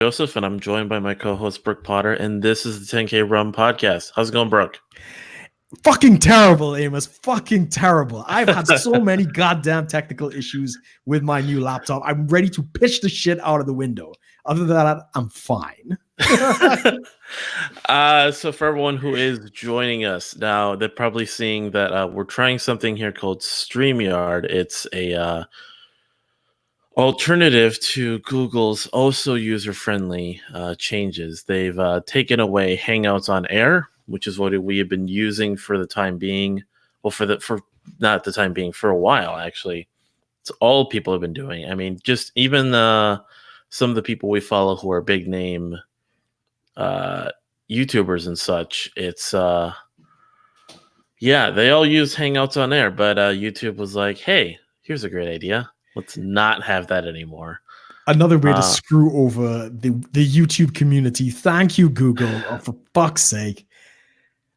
Joseph, and I'm joined by my co-host Brook Potter, and this is the 10K Rum Podcast. How's it going, Brook? Fucking terrible, Amos. Fucking terrible. I've had so many goddamn technical issues with my new laptop. I'm ready to pitch the shit out of the window. Other than that, I'm fine. So for everyone who is joining us now, they're probably seeing that we're trying something here called StreamYard. It's a alternative to Google's also user-friendly changes. They've taken away Hangouts on Air, which is what we have been using for the time being. Well, for not the time being, for a while actually. It's all people have been doing. I mean, just even some of the people we follow who are big name YouTubers and such. It's they all use Hangouts on Air, but YouTube was like, hey, here's a great idea. Let's not have that anymore. Another way to screw over the YouTube community. Thank you, Google. Oh, for fuck's sake.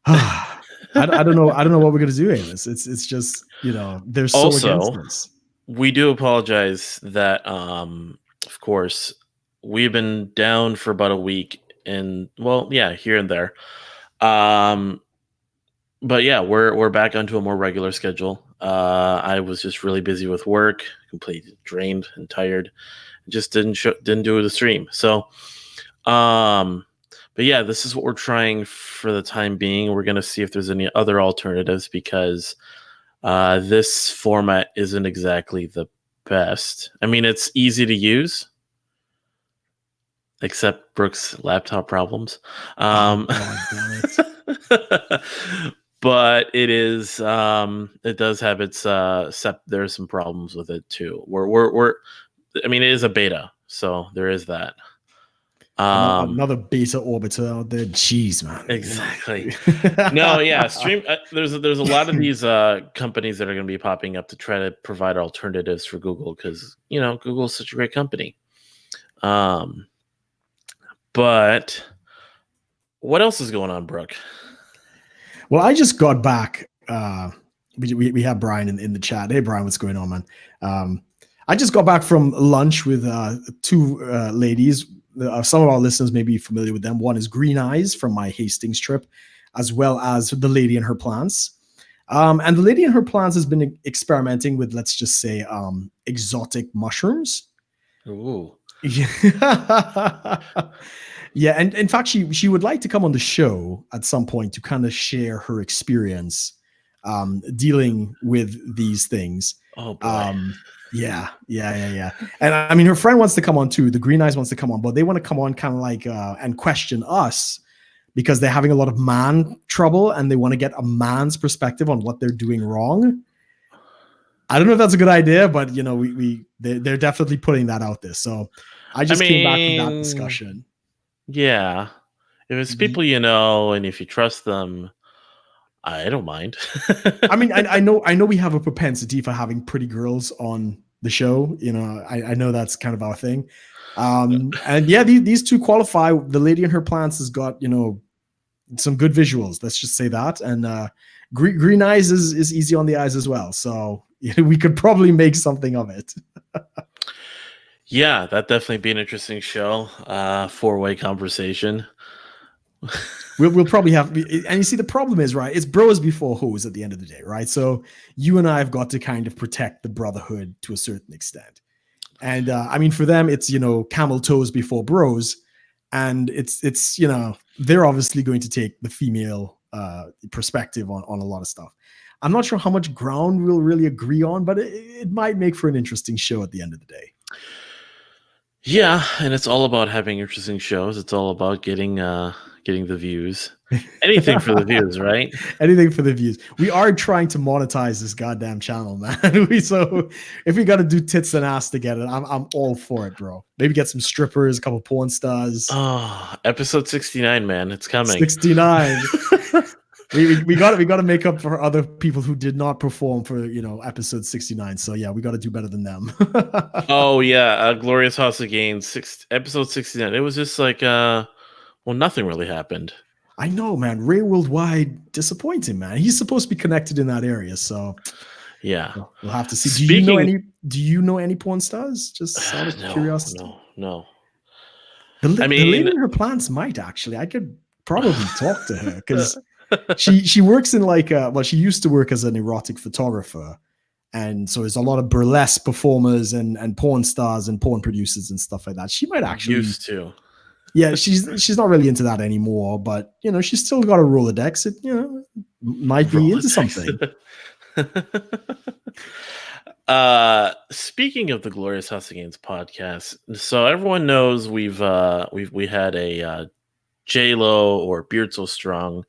I don't know. I don't know what we're gonna do, Amos. It's just, they're so against us. We do apologize that of course we've been down for about a week, and here and there. But yeah, we're back onto a more regular schedule. I was just really busy with work, completely drained and tired. Just didn't do the stream. So, but yeah, this is what we're trying for the time being. We're gonna see if there's any other alternatives because this format isn't exactly the best. I mean, it's easy to use, except Brook's laptop problems. God damn it. But it is it does have its there's some problems with it too. I mean, it is a beta, so there is that. Another beta orbiter out there. Jeez, man. Exactly. No, yeah. There's a lot of these companies that are going to be popping up to try to provide alternatives for Google because Google is such a great company. But what else is going on, Brook? Well, I just got back. We have Brian in the chat. Hey, Brian, what's going on, man? I just got back from lunch with two ladies. Some of our listeners may be familiar with them. One is Green Eyes from my Hastings trip, as well as the Lady and Her Plants. And the Lady and Her Plants has been experimenting with, let's just say, exotic mushrooms. Ooh. Yeah, and in fact, she would like to come on the show at some point to kind of share her experience dealing with these things. Oh boy. Yeah. And I mean, her friend wants to come on too. The Green Eyes wants to come on, but they want to come on kind of like and question us because they're having a lot of man trouble and they want to get a man's perspective on what they're doing wrong. I don't know if that's a good idea, but they're definitely putting that out there. So I just came back from that discussion. Yeah, if it's people and if you trust them, I don't mind. I mean, I know we have a propensity for having pretty girls on the show. I know that's kind of our thing. And yeah, these two qualify. The Lady and Her Plants has got some good visuals. Let's just say that. And Green Eyes is easy on the eyes as well. So we could probably make something of it. Yeah, that'd definitely be an interesting show. 4-way conversation. We'll probably have, and you see, the problem is, right, it's bros before hoes at the end of the day, right? So you and I have got to kind of protect the brotherhood to a certain extent. And I mean, for them, it's, camel toes before bros. And it's they're obviously going to take the female perspective on a lot of stuff. I'm not sure how much ground we'll really agree on, but it might make for an interesting show at the end of the day. Yeah, and it's all about having interesting shows. It's all about getting the views. Anything for the views, right? Anything for the views. We are trying to monetize this goddamn channel, man. So if we got to do tits and ass together, I'm all for it, bro. Maybe get some strippers, a couple porn stars. Oh, episode 69, man. It's coming. 69. we got to make up for other people who did not perform for episode 69. So yeah, we got to do better than them. Oh yeah, Glorious House of Gains, episode 69. It was just like nothing really happened. I know, man. Ray Worldwide, disappointing, man. He's supposed to be connected in that area, so yeah, we'll have to see. Do you know any porn stars? Just out of curiosity. No. I The lady mean, in her plants might actually. I could probably talk to her because she works in like she used to work as an erotic photographer, and so there's a lot of burlesque performers and porn stars and porn producers and stuff like that. She might actually used to. Yeah, she's not really into that anymore, but she's still got a Rolodex. It might be into something. Speaking of the Glorious Hustlings podcast, so everyone knows we had a J-Lo or Beard So Strong,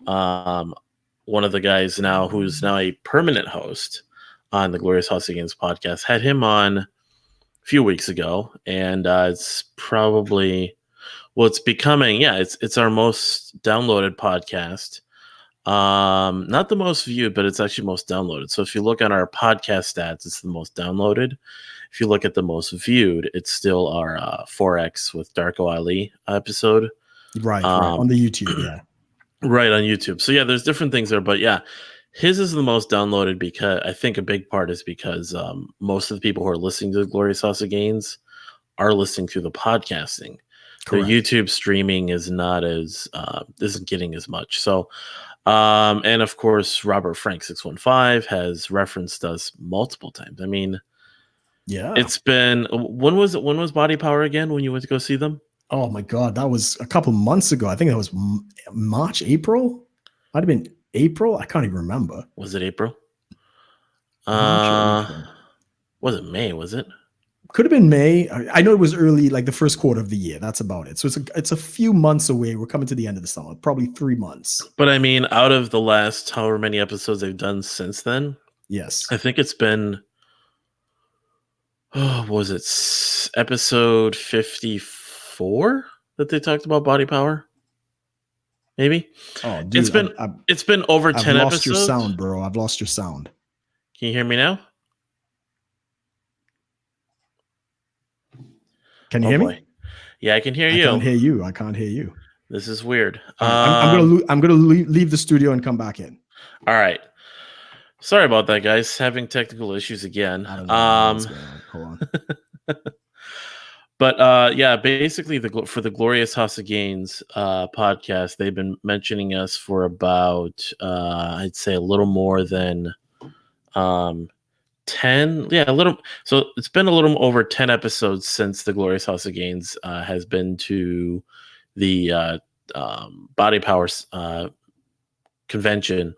one of the guys now who's now a permanent host on the Glorious Hustlings podcast, had him on a few weeks ago, and it's probably it's becoming it's our most downloaded podcast. Not the most viewed, but it's actually most downloaded. So if you look on our podcast stats, it's the most downloaded. If you look at the most viewed, it's still our 4X with Darko Ali episode. Right, on the YouTube, yeah. Right, on YouTube. So yeah, there's different things there, but yeah, his is the most downloaded because I think a big part is because most of the people who are listening to the Glorious House of Gains are listening through the podcasting. Correct. The YouTube streaming is not as isn't getting as much. So and of course Robert Frank 615 has referenced us multiple times. I mean, yeah, it's been when was Body Power again when you went to go see them? Oh my god, that was a couple months ago. I think that was March, April. Might have been April. I can't even remember. Was it April? March or April. Was it May? Was it? Could have been May. I know it was early, like the first quarter of the year. That's about it. So it's a few months away. We're coming to the end of the summer, probably 3 months. But I mean, out of the last however many episodes they've done since then, yes, I think it's been was it episode 54 that they talked about body power? Maybe. Oh, dude, it's been over 10 I've episodes. lost your sound, bro. I've lost your sound. Can you hear me now? Can you hear me? Yeah, I can hear you. I can't hear you. This is weird. I'm gonna leave the studio and come back in. All right. Sorry about that, guys. Having technical issues again. I don't know what's going on. Hold on. But yeah, basically for the Glorious House of Gains podcast, they've been mentioning us for about I'd say a little more than 10. Yeah, a little. So it's been a little over 10 episodes since the Glorious House of Gains has been to the Body Power convention,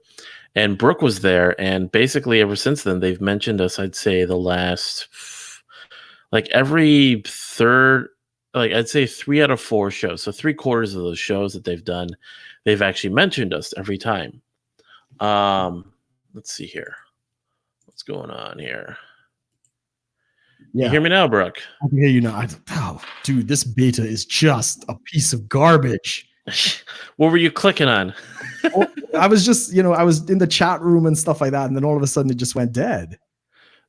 and Brook was there. And basically, ever since then, they've mentioned us. I'd say the last, like every third, like I'd say 3 out of 4 shows. So 3/4 of those shows that they've done, they've actually mentioned us every time. Let's see here. What's going on here? Yeah. You hear me now, Brook? I can hear you now. Dude, this beta is just a piece of garbage. What were you clicking on? I was just, I was in the chat room and stuff like that, and then all of a sudden it just went dead.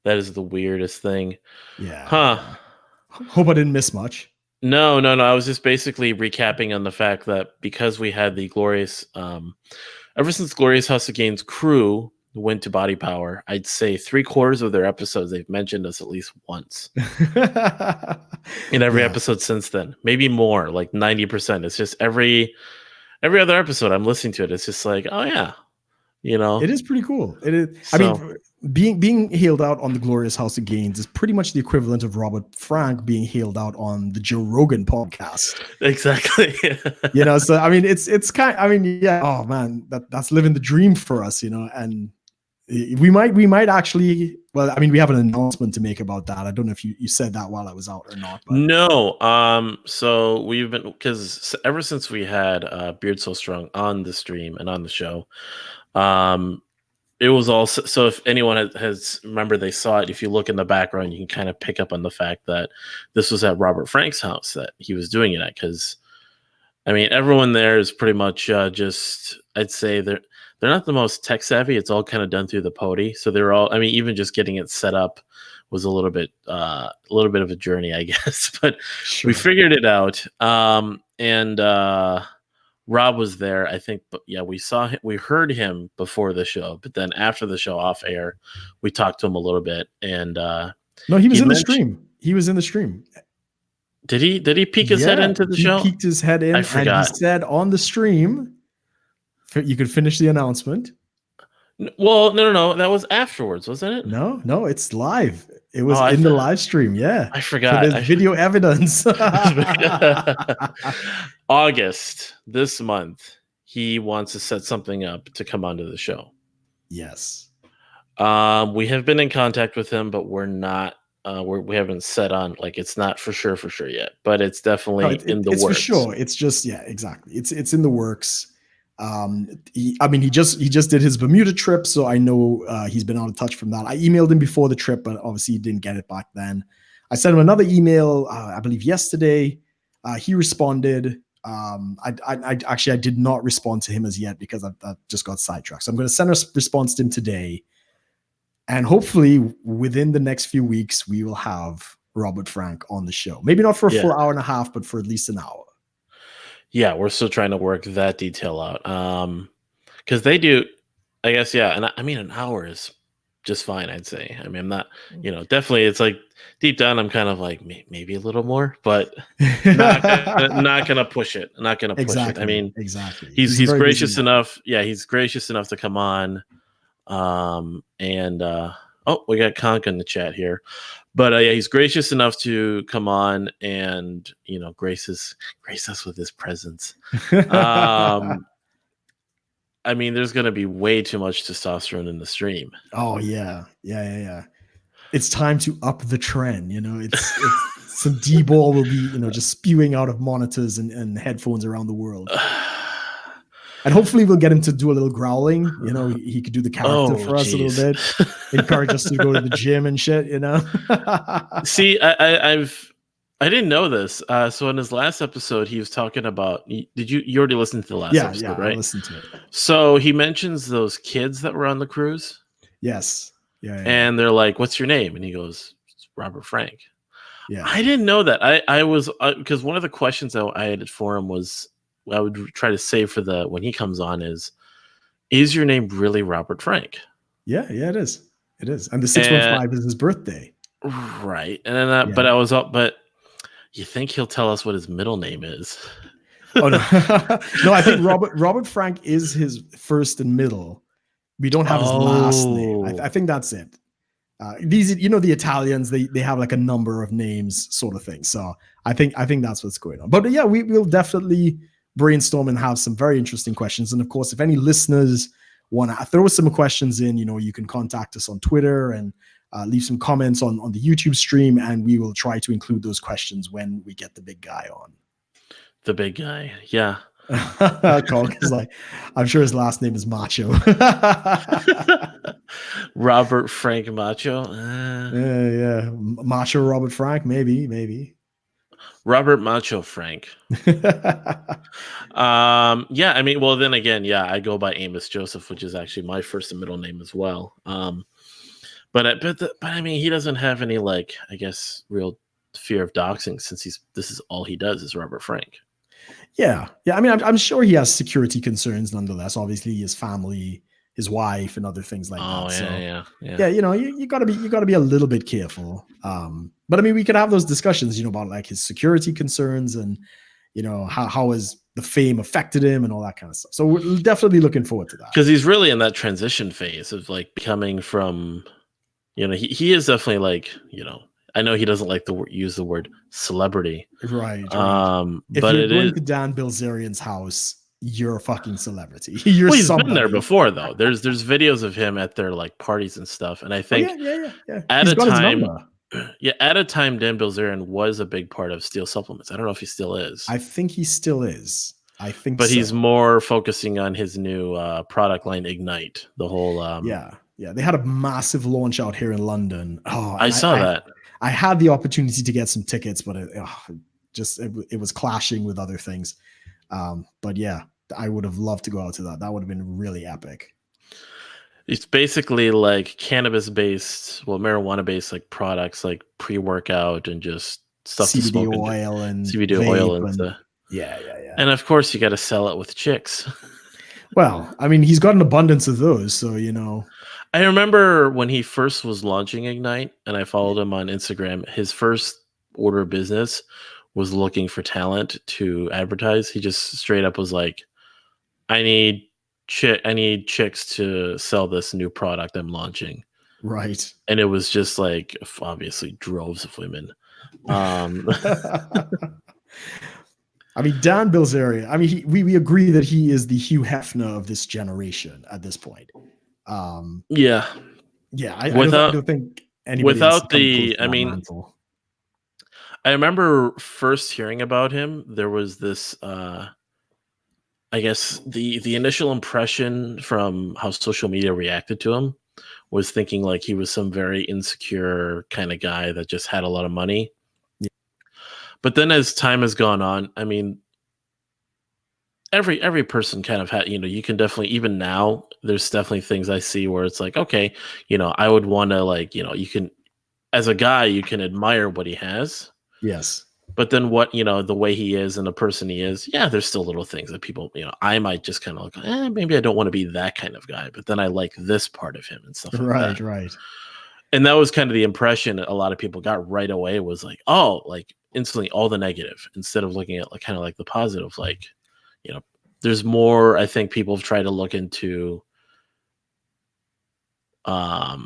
That is the weirdest thing. Yeah. Huh. Hope I didn't miss much. No. I was just basically recapping on the fact that because we had the Glorious, ever since Glorious House of Gains crew went to Body Power, I'd say 3/4 of their episodes they've mentioned us at least once in every episode since then, maybe more, like 90%. It's just every other episode I'm listening to it, it's just like, oh yeah, it is pretty cool. It is. So, I mean, being hailed out on the Glorious House of Gains is pretty much the equivalent of Robert Frank being hailed out on the Joe Rogan podcast. Exactly. So I mean, it's kind. I mean, yeah. Oh man, that's living the dream for us, and we might actually. Well, I mean, we have an announcement to make about that. I don't know if you said that while I was out or not. But. No. So we've been, because ever since we had Beard So Strong on the stream and on the show, it was all, so if anyone has remember, they saw it. If you look in the background, you can kind of pick up on the fact that this was at Robert Frank's house that he was doing it at. Because I mean, everyone there is pretty much just, I'd say they're not the most tech savvy. It's all kind of done through the Pody. So they're all, I mean, even just getting it set up was a little bit of a journey, I guess. But sure, we figured it out. And Rob was there, I think. But yeah, we saw him, we heard him before the show, but then after the show off air, we talked to him a little bit. And no, he was in the stream. He was in the stream. Did he peek his head into the show? He peeked his head in, I and he forgot. said on the stream, you could finish the announcement. Well, no. That was afterwards, wasn't it? No, it's live. It was in the live stream. Yeah, I forgot. So there's video evidence. August this month, he wants to set something up to come onto the show. Yes. We have been in contact with him, but we're not. We haven't set on, like, it's not for sure yet, but it's definitely in the works. It's for sure. It's just, yeah, exactly. It's in the works. He just did his Bermuda trip, so I know he's been out of touch from that. I emailed him before the trip, but obviously he didn't get it back then. I sent him another email, I believe yesterday. He responded. I did not respond to him as yet because I just got sidetracked. So I'm going to send a response to him today, and hopefully within the next few weeks we will have Robert Frank on the show. Maybe not for a full hour and a half, but for at least an hour. Yeah, we're still trying to work that detail out. Because they do, I guess, yeah. And I mean, an hour is just fine, I'd say. I mean, I'm not, definitely, it's like deep down, I'm kind of like maybe a little more, but not gonna push it. Not gonna push it. I mean, exactly. He's gracious enough. Yeah, he's gracious enough to come on. We got Conk in the chat here. But yeah, he's gracious enough to come on and grace us with his presence. I mean, there's going to be way too much testosterone in the stream. Oh yeah. It's time to up the trend. It's some D-ball will be just spewing out of monitors and headphones around the world. And hopefully we'll get him to do a little growling. He could do the character for us a little bit. Encourage us to go to the gym and shit. See, I didn't know this. So in his last episode, he was talking about. You already listened to the last episode, right? I listened to it. So he mentions those kids that were on the cruise. Yes. Yeah. And they're like, "What's your name?" And he goes, "It's Robert Frank." Yeah. I didn't know that. I was because one of the questions I had for him was. I would try to say for when he comes on is your name really Robert Frank? Yeah, it is. It is. And the 615 is his birthday. Right. And then but you think he'll tell us what his middle name is? Oh no. No, I think Robert Frank is his first and middle. We don't have his last name. I think that's it. These, the Italians, they have like a number of names sort of thing. So I think that's what's going on. But yeah, we'll definitely brainstorm and have some very interesting questions. And of course, if any listeners want to throw some questions in, you can contact us on Twitter and leave some comments on the YouTube stream, and we will try to include those questions when we get the big guy on. The big guy, yeah. Is like, I'm sure his last name is Macho. Robert Frank Macho. Yeah. Macho Robert Frank, maybe. Robert Macho Frank. Yeah, I mean, well, then again, yeah, I go by Amos Joseph, which is actually my first and middle name as well. But I mean, he doesn't have any, like, I guess, real fear of doxing since this is all he does is Robert Frank. Yeah. I mean, I'm sure he has security concerns nonetheless. Obviously, his family, his wife, and other things like that. Yeah. You gotta be a little bit careful. But I mean, we could have those discussions, about like his security concerns and how has the fame affected him and all that kind of stuff. So we're definitely looking forward to that because he's really in that transition phase of like becoming from, he is definitely like, I know he doesn't like to use the word celebrity, right? If but you're going to Dan Bilzerian's house, you're a fucking celebrity. He's been there before, though. There's videos of him at their like parties and stuff, and I think at a time, Dan Bilzerian was a big part of Steel Supplements. I don't know if he still is. I think he still is. But he's more focusing on his new product line, Ignite. The whole they had a massive launch out here in London. Oh, I saw that. I had the opportunity to get some tickets, but it was clashing with other things. But yeah, I would have loved to go out to that. That would have been really epic. It's basically like cannabis-based, marijuana-based like products, like pre-workout and just stuff CBD to smoke oil and CBD oil and stuff. Yeah. And of course, you got to sell it with chicks. Well, I mean, he's got an abundance of those, so I remember when he first was launching Ignite, and I followed him on Instagram. His first order of business was looking for talent to advertise. He just straight up was like, I need chicks to sell this new product I'm launching. Right. And it was just like obviously droves of women. I mean, Dan Bilzerian. I mean, we agree that he is the Hugh Hefner of this generation at this point. Yeah. Yeah, I Without don't think anybody else without has come close the, to I that mean, mantle. I remember first hearing about him. There was this, I guess the initial impression from how social media reacted to him was thinking like he was some very insecure kind of guy that just had a lot of money. Yeah. But then as time has gone on, I mean, every person kind of had, you can definitely, even now, there's definitely things I see where it's like, okay, I would want to, like, you can, as a guy, you can admire what he has. Yes. But then what, the way he is and the person he is, yeah, there's still little things that people, I might just kind of like, maybe I don't want to be that kind of guy, but then I like this part of him and stuff like Right, that. right. And that was kind of the impression a lot of people got right away, was like, oh, like instantly all the negative, instead of looking at like kind of like the positive, like, there's more, I think people have tried to look into, I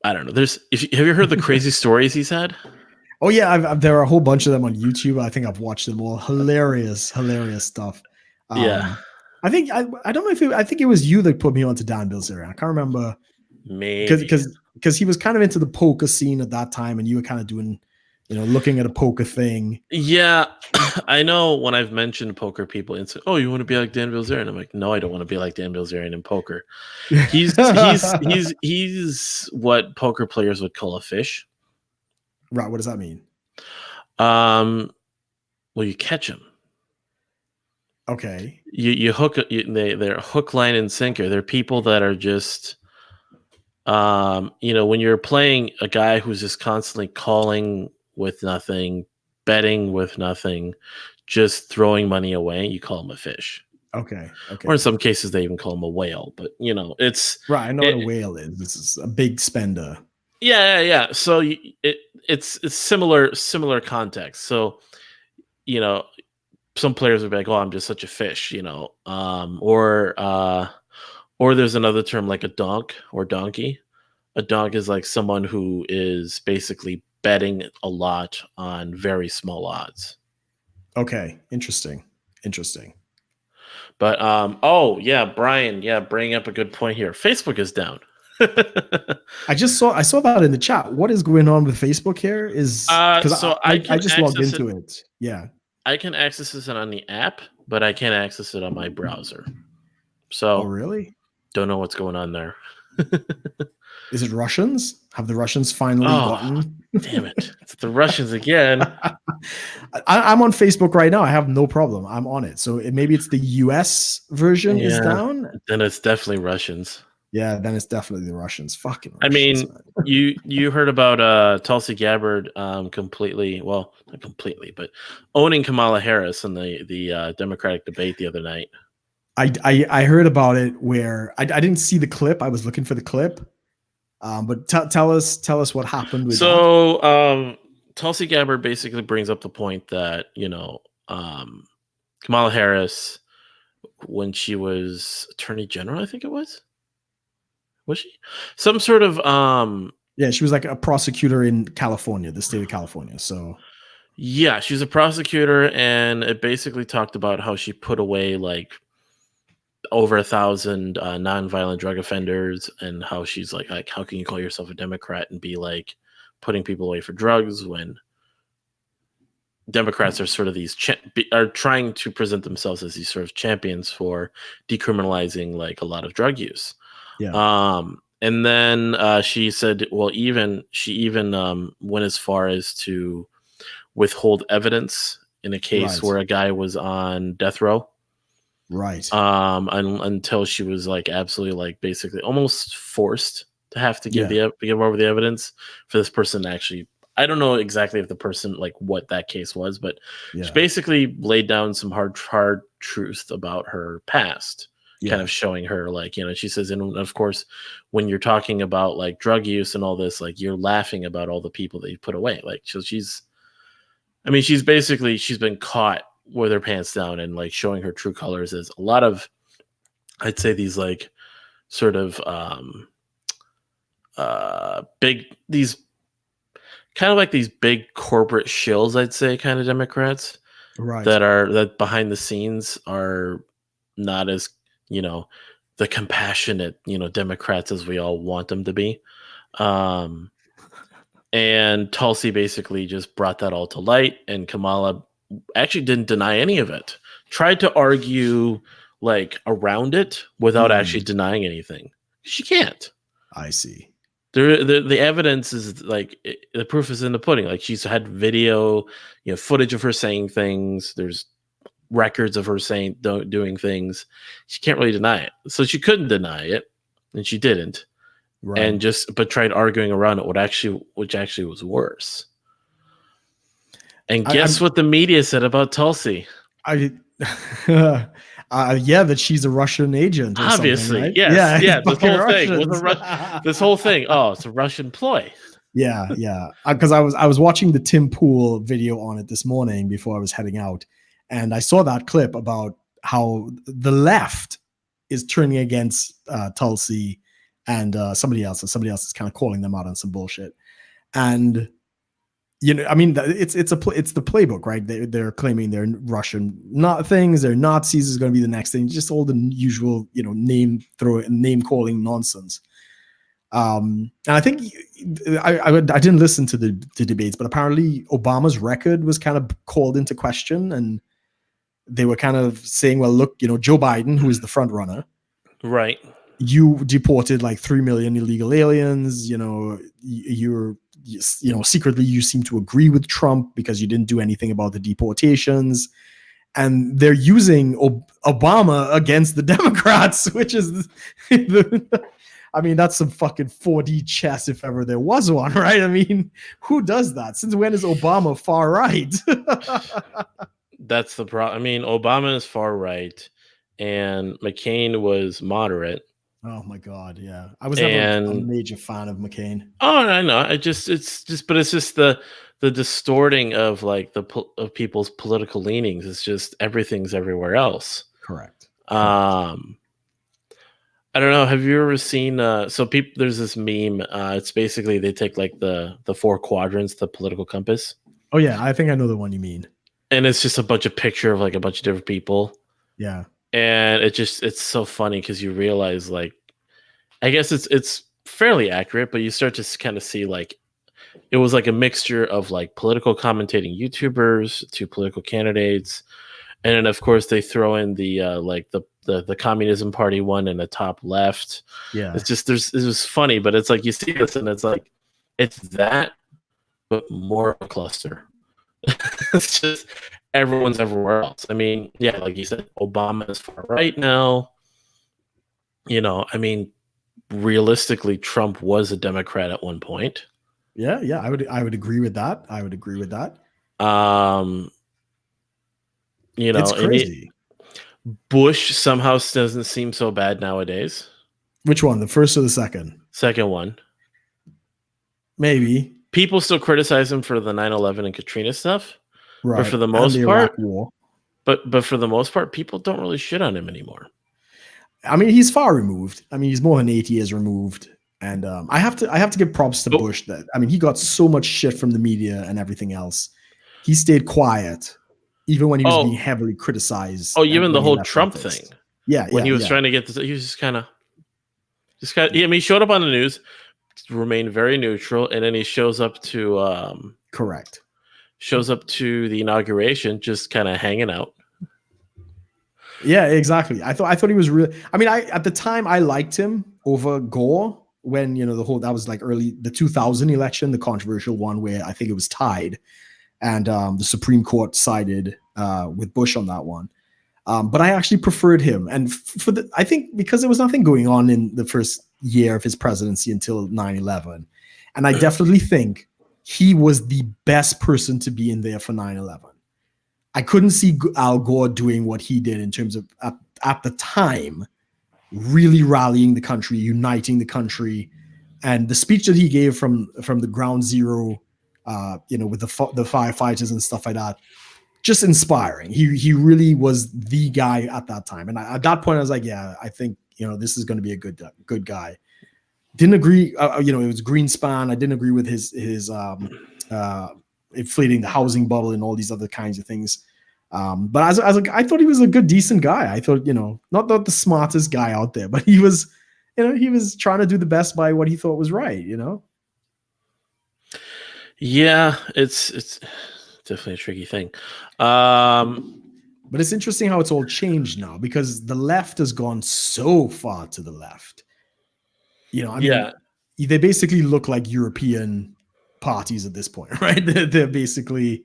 don't know. Have you heard the crazy stories he's had? Oh yeah, there are a whole bunch of them on YouTube. I think I've watched them all. Hilarious stuff. Yeah. I think I don't know if I think it was you that put me onto Dan Bilzerian. I can't remember, Maybe. because he was kind of into the poker scene at that time, and you were kind of doing, looking at a poker thing. Yeah, I know when I've mentioned poker, people and say, "Oh, you want to be like Dan Bilzerian?" I'm like, "No, I don't want to be like Dan Bilzerian in poker." He's what poker players would call a fish. Right. What does that mean? Well, you catch them. Okay. You hook. They're hook, line, and sinker. They're people that are just, when you're playing a guy who's just constantly calling with nothing, betting with nothing, just throwing money away, you call him a fish. Okay. Or in some cases, they even call him a whale. But it's right. I know what a whale is. This is a big spender. Yeah. So it's similar context. So some players would be like, "Oh, I'm just such a fish," or there's another term like a donk or donkey. A donk is like someone who is basically betting a lot on very small odds. Okay, interesting. But oh yeah, Brian, bringing up a good point here. Facebook is down. I saw that in the chat. What is going on with Facebook here? Is because so I just logged into it. Yeah, I can access this on the app, but I can't access it on my browser. So, oh really? Don't know what's going on there. Is it Russians? Have the Russians finally gotten? Damn it! It's the Russians again. I'm on Facebook right now. I have no problem. I'm on it. So maybe it's the US version is down. Then it's definitely Russians. Yeah, then it's definitely the Russians. Fucking Russians. I mean, man. you heard about Tulsi Gabbard completely, well, not completely, but owning Kamala Harris in the Democratic debate the other night. I heard about it where I didn't see the clip. I was looking for the clip. But tell us what happened with that. Tulsi Gabbard basically brings up the point that, Kamala Harris, when she was Attorney General, I think it was she? Some sort of yeah, she was like a prosecutor in California, the state of California. So yeah, she's a prosecutor, and it basically talked about how she put away like over 1,000 nonviolent drug offenders, and how she's like how can you call yourself a Democrat and be like putting people away for drugs when Democrats are sort of these are trying to present themselves as these sort of champions for decriminalizing like a lot of drug use. Yeah. And then she said, well, she even went as far as to withhold evidence in a case where a guy was on death row. Right. Until she was like absolutely like basically almost forced to have to give over the evidence for this person to actually. I don't know exactly if the person like what that case was, but she basically laid down some hard truth about her past, kind of showing her like, she says, and of course, when you're talking about like drug use and all this, like you're laughing about all the people that you put away. Like, so she's I mean, she's been caught with her pants down and like showing her true colors. As a lot of, I'd say, these like sort of these kind of like these big corporate shills, I'd say, kind of Democrats, Right. that behind the scenes are not as, the compassionate, Democrats as we all want them to be. And Tulsi basically just brought that all to light, and Kamala actually didn't deny any of it. Tried to argue like around it without actually denying anything. She can't. I see. The evidence is like the proof is in the pudding. Like she's had video, footage of her saying things. There's records of her saying doing things. She can't really deny it. So she couldn't deny it, and she didn't. Right. And but tried arguing around it, which actually was worse. And guess what the media said about Tulsi? That she's a Russian agent. Obviously, right? yes, yeah. This whole thing this whole thing. Oh, it's a Russian ploy. Yeah. Because I was watching the Tim Pool video on it this morning before I was heading out, and I saw that clip about how the left is turning against Tulsi and somebody else is kind of calling them out on some bullshit. And I mean, it's the playbook, right? They're claiming they're Russian things, they're Nazis is going to be the next thing, just all the usual name calling nonsense. And I think I didn't listen to the debates, but apparently Obama's record was kind of called into question, and they were kind of saying, well, look, Joe Biden, who is the front runner, right? You deported like 3 million illegal aliens. You're secretly you seem to agree with Trump because you didn't do anything about the deportations, and they're using Obama against the Democrats, which is I mean, that's some fucking 4D chess if ever there was one, right? I mean, who does that? Since when is Obama far right? That's the problem. I memean, Obama is far right, and McCain was moderate. Oh my God, yeah. I was never a major fan of McCain. Oh, I know. But it's just the distorting of like of people's political leanings. It's just everything's everywhere else. Correct. I don't know. Have you ever seen? There's this meme. It's basically they take like the 4 quadrants, the political compass. Oh yeah, I think I know the one you mean. And it's just a bunch of picture of like a bunch of different people. Yeah. And it's so funny because you realize, like, I guess it's fairly accurate, but you start to kind of see like it was like a mixture of like political commentating YouTubers to political candidates, and then of course they throw in the like the Communism Party one in the top left. Yeah, it's just it was funny, but it's like you see this and it's like it's that, but more of a cluster. It's just everyone's everywhere else. I mean, yeah, like you said, Obama is far right now. I mean, realistically, Trump was a Democrat at one point. Yeah, I would agree with that. It's crazy. Bush somehow doesn't seem so bad nowadays. Which one? The first or the second? Second one. Maybe. People still criticize him for the 9/11 and Katrina stuff. Right. But for the most part, but for the most part, people don't really shit on him anymore. I mean, he's far removed. I mean, he's more than 8 years removed. And I have to give props to Bush. That I mean, he got so much shit from the media and everything else. He stayed quiet, even when he was being heavily criticized. Oh, even the whole Trump thing. Yeah, when he was trying to get this, he was just kind of. I mean, he showed up on the news, remained very neutral, and then he shows up to correct. Shows up to the inauguration, just kind of hanging out. Yeah, exactly. I thought he was really. I mean, at the time I liked him over Gore when that was like the 2000 election, the controversial one where I think it was tied, and the Supreme Court sided with Bush on that one. But I actually preferred him, and I think because there was nothing going on in the first year of his presidency until 9/11, and I definitely think he was the best person to be in there for 9/11. I couldn't see Al Gore doing what he did in terms of at the time really rallying the country, uniting the country, and the speech that he gave from the ground zero with the firefighters and stuff like that. Just inspiring. He really was the guy at that time. And at that point, I was like, yeah, I think, this is going to be a good guy. Didn't agree. It was Greenspan. I didn't agree with his inflating the housing bubble and all these other kinds of things. But I thought he was a good, decent guy. I thought, not the smartest guy out there, but he was, he was trying to do the best by what he thought was right, Yeah, it's definitely a tricky thing. But it's interesting how it's all changed now, because the left has gone so far to the left. They basically look like European parties at this point, right? They're basically,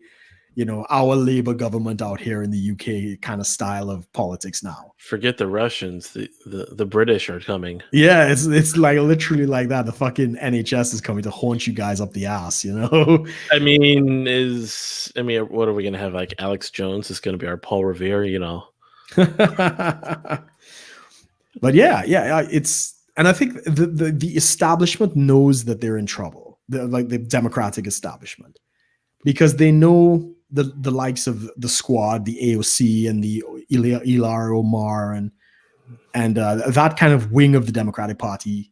our Labour government out here in the UK kind of style of politics now. Forget the Russians, the British are coming. Yeah, it's like literally like that. The fucking NHS is coming to haunt you guys up the ass, I mean, what are we gonna have? Like Alex Jones is gonna be our Paul Revere, But yeah, and I think the establishment knows that they're in trouble, the Democratic establishment, because they know the likes of the Squad, the AOC, and the Ilhan Omar, and that kind of wing of the Democratic Party.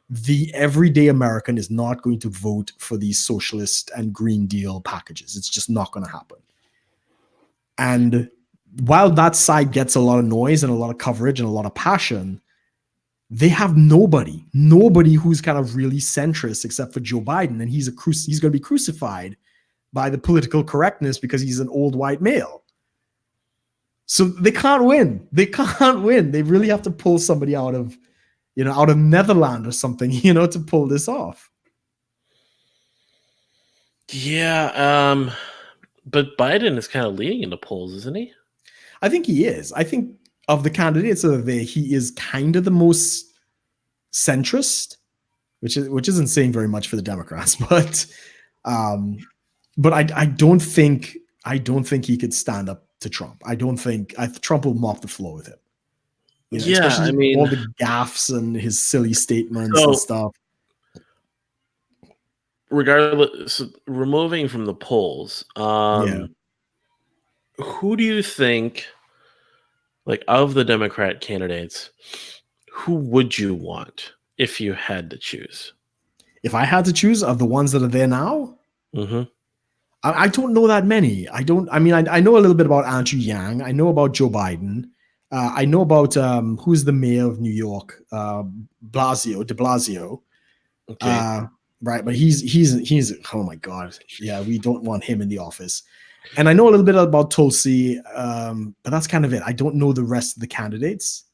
The everyday American is not going to vote for these socialist and Green Deal packages. It's just not going to happen. And while that side gets a lot of noise and a lot of coverage and a lot of passion, they have nobody who's kind of really centrist except for Joe Biden. And he's going to be crucified by the political correctness because he's an old white male. So they can't win. They really have to pull somebody out of Netherlands or something, to pull this off. Yeah. But Biden is kind of leading in the polls, isn't he? I think he is. I think of the candidates that are there, he is kind of the most centrist, which isn't saying very much for the Democrats, but I don't think he could stand up to Trump. I don't think Trump will mop the floor with him. I mean, all the gaffes and his silly statements and stuff. Regardless, removing from the polls, who do you think, like, of the Democrat candidates, who would you want if you had to choose? If I had to choose of the ones that are there now, I don't know that many. I know a little bit about Andrew Yang. I know about Joe Biden. I know about who's the mayor of New York, de Blasio. Okay. Right, but he's oh my god, yeah, we don't want him in the office. And I know a little bit about Tulsi, but that's kind of it. I don't know the rest of the candidates.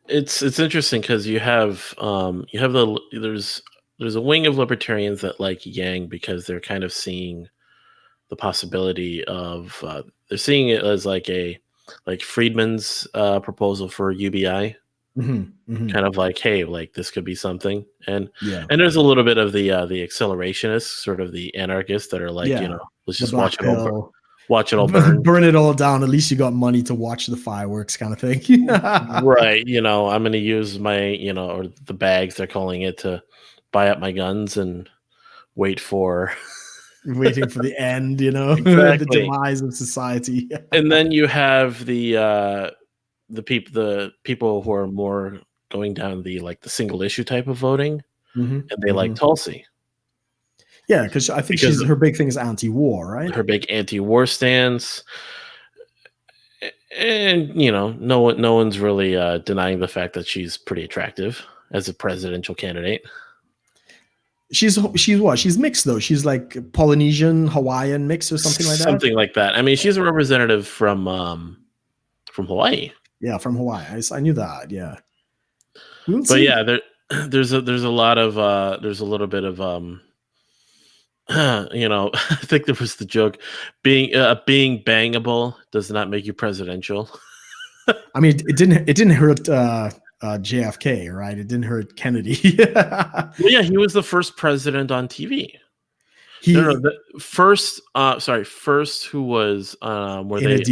It's interesting because there's a wing of libertarians that like Yang because they're kind of seeing the possibility of they're seeing it as like Friedman's proposal for UBI. Kind of like, hey, like this could be something, and there's a little bit of the accelerationists, sort of the anarchists that are like, let's just watch it all burn, burn it all down. At least you got money to watch the fireworks, kind of thing. Right? I'm going to use my, or the bags they're calling it, to buy up my guns and waiting for the end, exactly. The demise of society. And then you have the people who are more going down the single issue type of voting, and they like Tulsi. Yeah, because I think her big thing is anti-war, right? Her big anti-war stance, and no one's really denying the fact that she's pretty attractive as a presidential candidate. She's what? She's mixed though. She's like Polynesian, Hawaiian mix or something like that. Something like that. I mean, she's a representative from Hawaii. Yeah, from Hawaii. I knew that. Yeah. But yeah, there's a little bit of I think there was the joke, being bangable does not make you presidential. I mean, it didn't hurt JFK, right? It didn't hurt Kennedy. Well, yeah, he was the first president on TV. First who was in a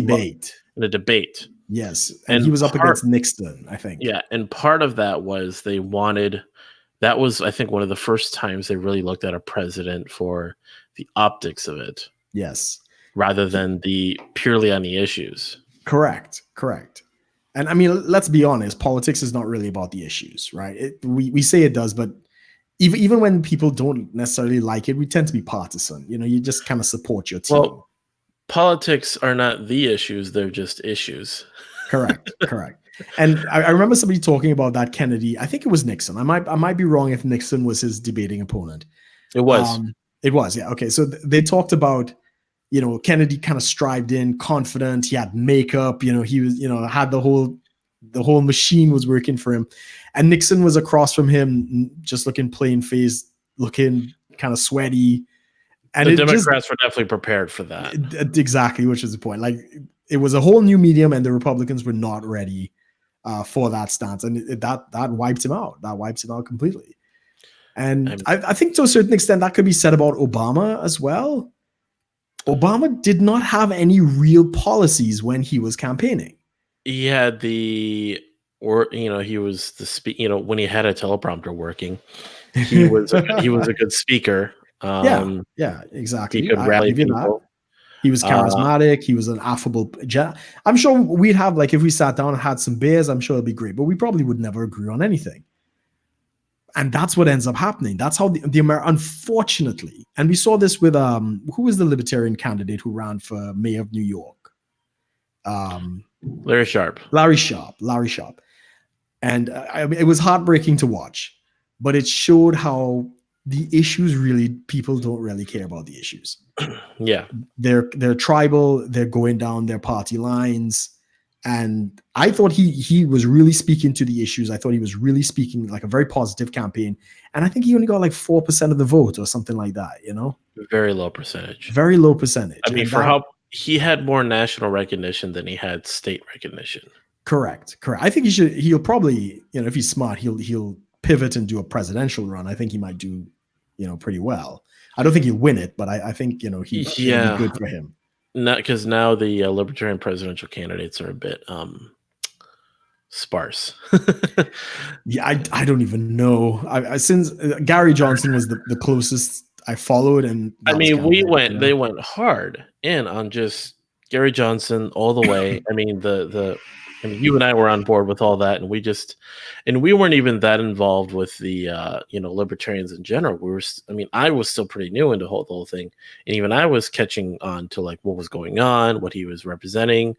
debate. Yes, and he was up against Nixon, I think. Yeah, and part of that was that was, I think, one of the first times they really looked at a president for the optics of it Yes. rather than the purely on the issues. Correct. And I mean, let's be honest, politics is not really about the issues, right? We say it does, but even when people don't necessarily like it, we tend to be partisan. You just kind of support your team. Well, politics are not the issues, they're just issues. Correct. And I remember somebody talking about that Kennedy. I think it was Nixon. I might be wrong if Nixon was his debating opponent. It was. It was, yeah. Okay, so they talked about, Kennedy kind of strived in, confident. He had makeup. He was, had the whole machine was working for him, and Nixon was across from him, just looking plain faced, looking kind of sweaty. And the Democrats were definitely prepared for that. Exactly, which is the point. Like, it was a whole new medium, and the Republicans were not ready for that stance, and that wiped him out. That wipes him out completely. And I think to a certain extent that could be said about Obama as well. Obama did not have any real policies when he was campaigning. He had he was when he had a teleprompter working, he was a good speaker. Yeah, exactly. He could rally people. He was charismatic. He was an affable. I'm sure we'd have, like, if we sat down and had some beers, I'm sure it'd be great, but we probably would never agree on anything. And that's what ends up happening. That's how the unfortunately, and we saw this with who was the Libertarian candidate who ran for mayor of New York? Larry Sharpe. And it was heartbreaking to watch, but it showed how the issues people don't really care about the issues. Yeah. They're tribal, they're going down their party lines. And I thought he was really speaking to the issues. I thought he was really speaking like a very positive campaign. And I think he only got like 4% of the vote or something like that, Very low percentage. Very low percentage. I mean, how he had more national recognition than he had state recognition. Correct. I think he'll probably, if he's smart, he'll pivot and do a presidential run. I think he might do, pretty well. I don't think he'll win it, but I think, it'll be good for him. Not because now the Libertarian presidential candidates are a bit sparse. Yeah, I don't even know. Since Gary Johnson was the closest I followed, and I mean, they went hard in on just Gary Johnson all the way. I mean, you and I were on board with all that, and we weren't even that involved with the libertarians in general. I was still pretty new into the whole thing, and even I was catching on to like what was going on, what he was representing,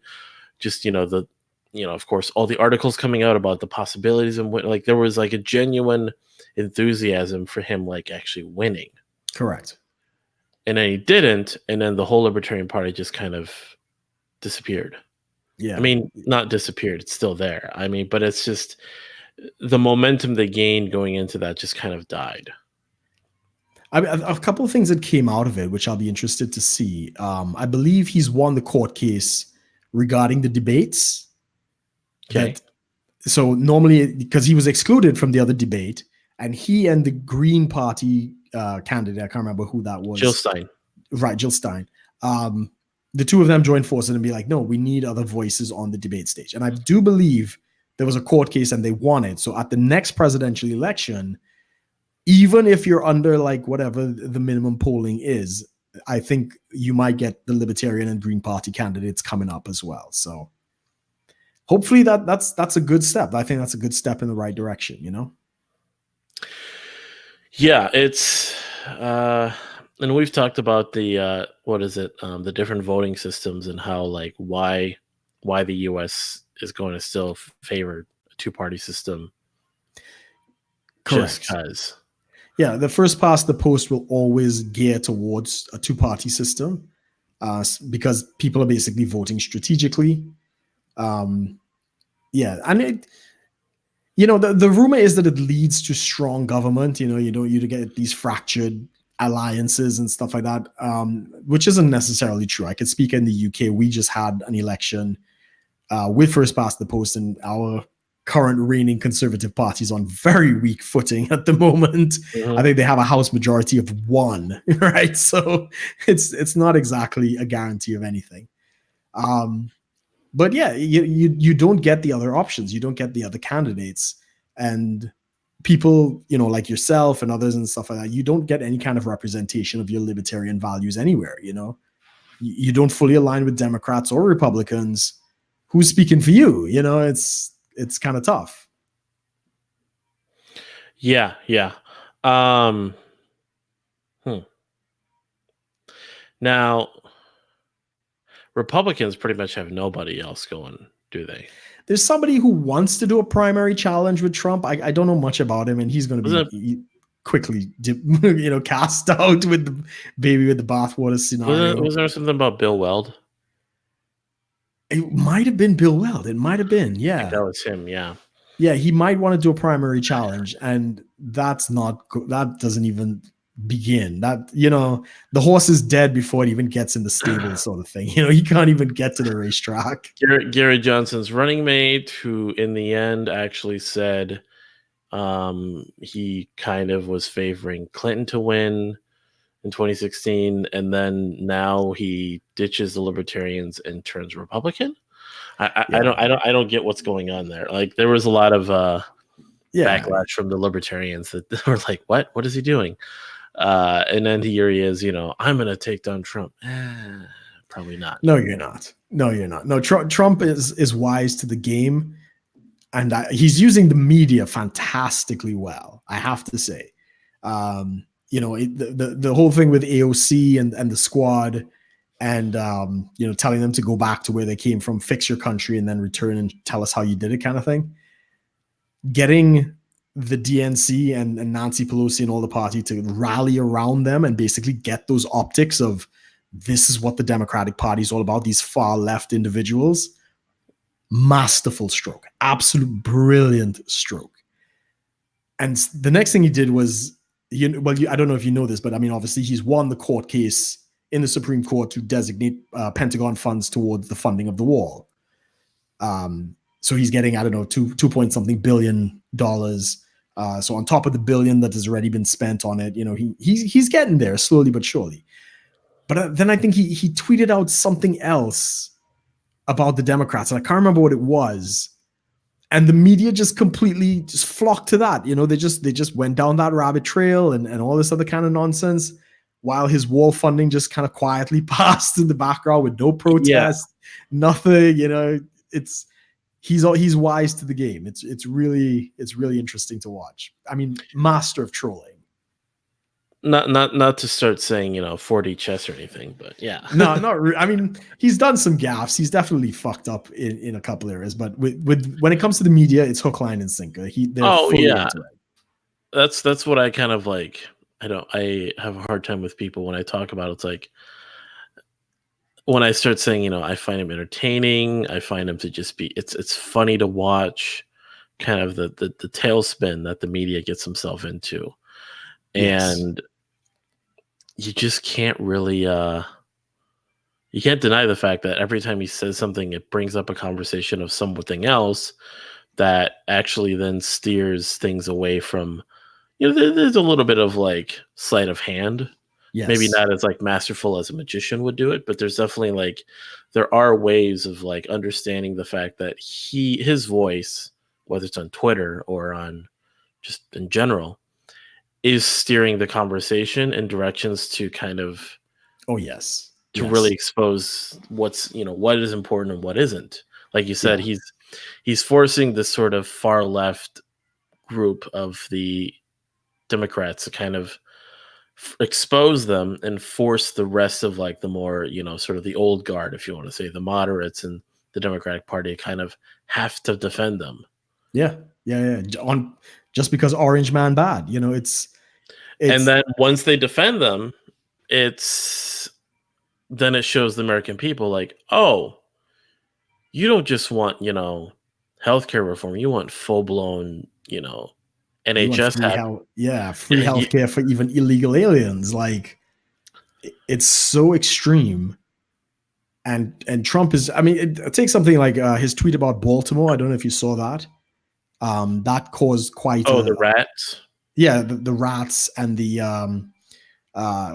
just of course all the articles coming out about the possibilities, and like there was like a genuine enthusiasm for him like actually winning. Correct. And then he didn't, and then the whole Libertarian Party just kind of disappeared. Yeah. I mean, not disappeared. It's still there. I mean, but it's just the momentum they gained going into that just kind of died. A couple of things that came out of it, which I'll be interested to see. I believe he's won the court case regarding the debates. Okay. So normally, because he was excluded from the other debate, and he and the Green Party candidate, I can't remember who that was. Jill Stein. Right, Jill Stein. The two of them joined forces and be like, no, we need other voices on the debate stage. And I do believe there was a court case and they won it. So at the next presidential election, even if you're under like whatever the minimum polling is, I think you might get the Libertarian and Green Party candidates coming up as well. So hopefully that's a good step. I think that's a good step in the right direction, Yeah, it's and we've talked about the the different voting systems and how like why the US is going to still favor a two-party system. Correct. Just because. Yeah, the first past the post will always gear towards a two-party system because people are basically voting strategically. And it, the rumor is that it leads to strong government. You get these fractured alliances and stuff like that, which isn't necessarily true. I could speak in the UK. We just had an election with first past the post, and our current reigning Conservative Party is on very weak footing at the moment. Mm-hmm. I think they have a House majority of 1, right? So it's not exactly a guarantee of anything. But yeah, you don't get the other options. You don't get the other candidates. And people, like yourself and others and stuff like that, you don't get any kind of representation of your libertarian values anywhere. You don't fully align with Democrats or Republicans. Who's speaking for you? It's kind of tough. Yeah. Now, Republicans pretty much have nobody else going, do they? There's somebody who wants to do a primary challenge with Trump. I don't know much about him, and he's going to be quickly, cast out with the baby with the bathwater scenario. Was there something about Bill Weld? It might have been Bill Weld. It might have been, yeah. I think that was him, yeah. Yeah, he might want to do a primary challenge, and that doesn't even begin. That, the horse is dead before it even gets in the stable, sort of thing. He can't even get to the racetrack. Gary Johnson's running mate, who in the end actually said he kind of was favoring Clinton to win in 2016, and then now he ditches the Libertarians and turns Republican. I don't get what's going on there. Like, there was a lot of backlash from the Libertarians that were like, what is he doing? And then here he is, I'm going to take down Trump. Probably not. No, you're not. No, Trump is wise to the game, and he's using the media fantastically well, I have to say. The whole thing with AOC and the squad, and telling them to go back to where they came from, fix your country, and then return and tell us how you did it, kind of thing. Getting the DNC and Nancy Pelosi and all the party to rally around them and basically get those optics of, this is what the Democratic Party is all about, these far left individuals. Masterful stroke, absolute brilliant stroke. And the next thing he did was, I don't know if you know this, but I mean, obviously he's won the court case in the Supreme Court to designate Pentagon funds towards the funding of the wall. So he's getting, I don't know, $2 point something billion. So on top of the billion that has already been spent on it, he's getting there slowly but surely. But then I think he tweeted out something else about the Democrats, and I can't remember what it was. And the media just completely just flocked to that. They just went down that rabbit trail and all this other kind of nonsense, while his wall funding just kind of quietly passed in the background with no protest, nothing. He's wise to the game. It's really interesting to watch. I mean, master of trolling. Not to start saying 4D chess or anything, but yeah. No, I mean, he's done some gaffes. He's definitely fucked up in a couple areas, but with when it comes to the media, it's hook, line, and sinker. That's what I kind of like. I have a hard time with people when I talk about it. It's like, when I start saying, I find him entertaining, I find him to just be, it's funny to watch kind of the tailspin that the media gets himself into. Yes. And you just can't really, you can't deny the fact that every time he says something, it brings up a conversation of something else that actually then steers things away from, there's a little bit of like sleight of hand. Yes. Maybe not as like masterful as a magician would do it, but there's definitely like, there are ways of like understanding the fact that his voice, whether it's on Twitter or on just in general, is steering the conversation in directions to kind of, really expose what's, what is important and what isn't. Like you said, he's forcing this sort of far left group of the Democrats to kind of expose them and force the rest of like the more, sort of the old guard, if you want to say, the moderates and the Democratic Party, kind of have to defend them. Yeah. Just because Orange Man bad, it's and then once they defend them, then it shows the American people like, oh, you don't just want, healthcare reform. You want full blown, NHS. Free healthcare for even illegal aliens. Like, it's so extreme. And Trump is, I mean, it takes something like his tweet about Baltimore. I don't know if you saw that. That caused quite. The rats. Yeah, the rats and the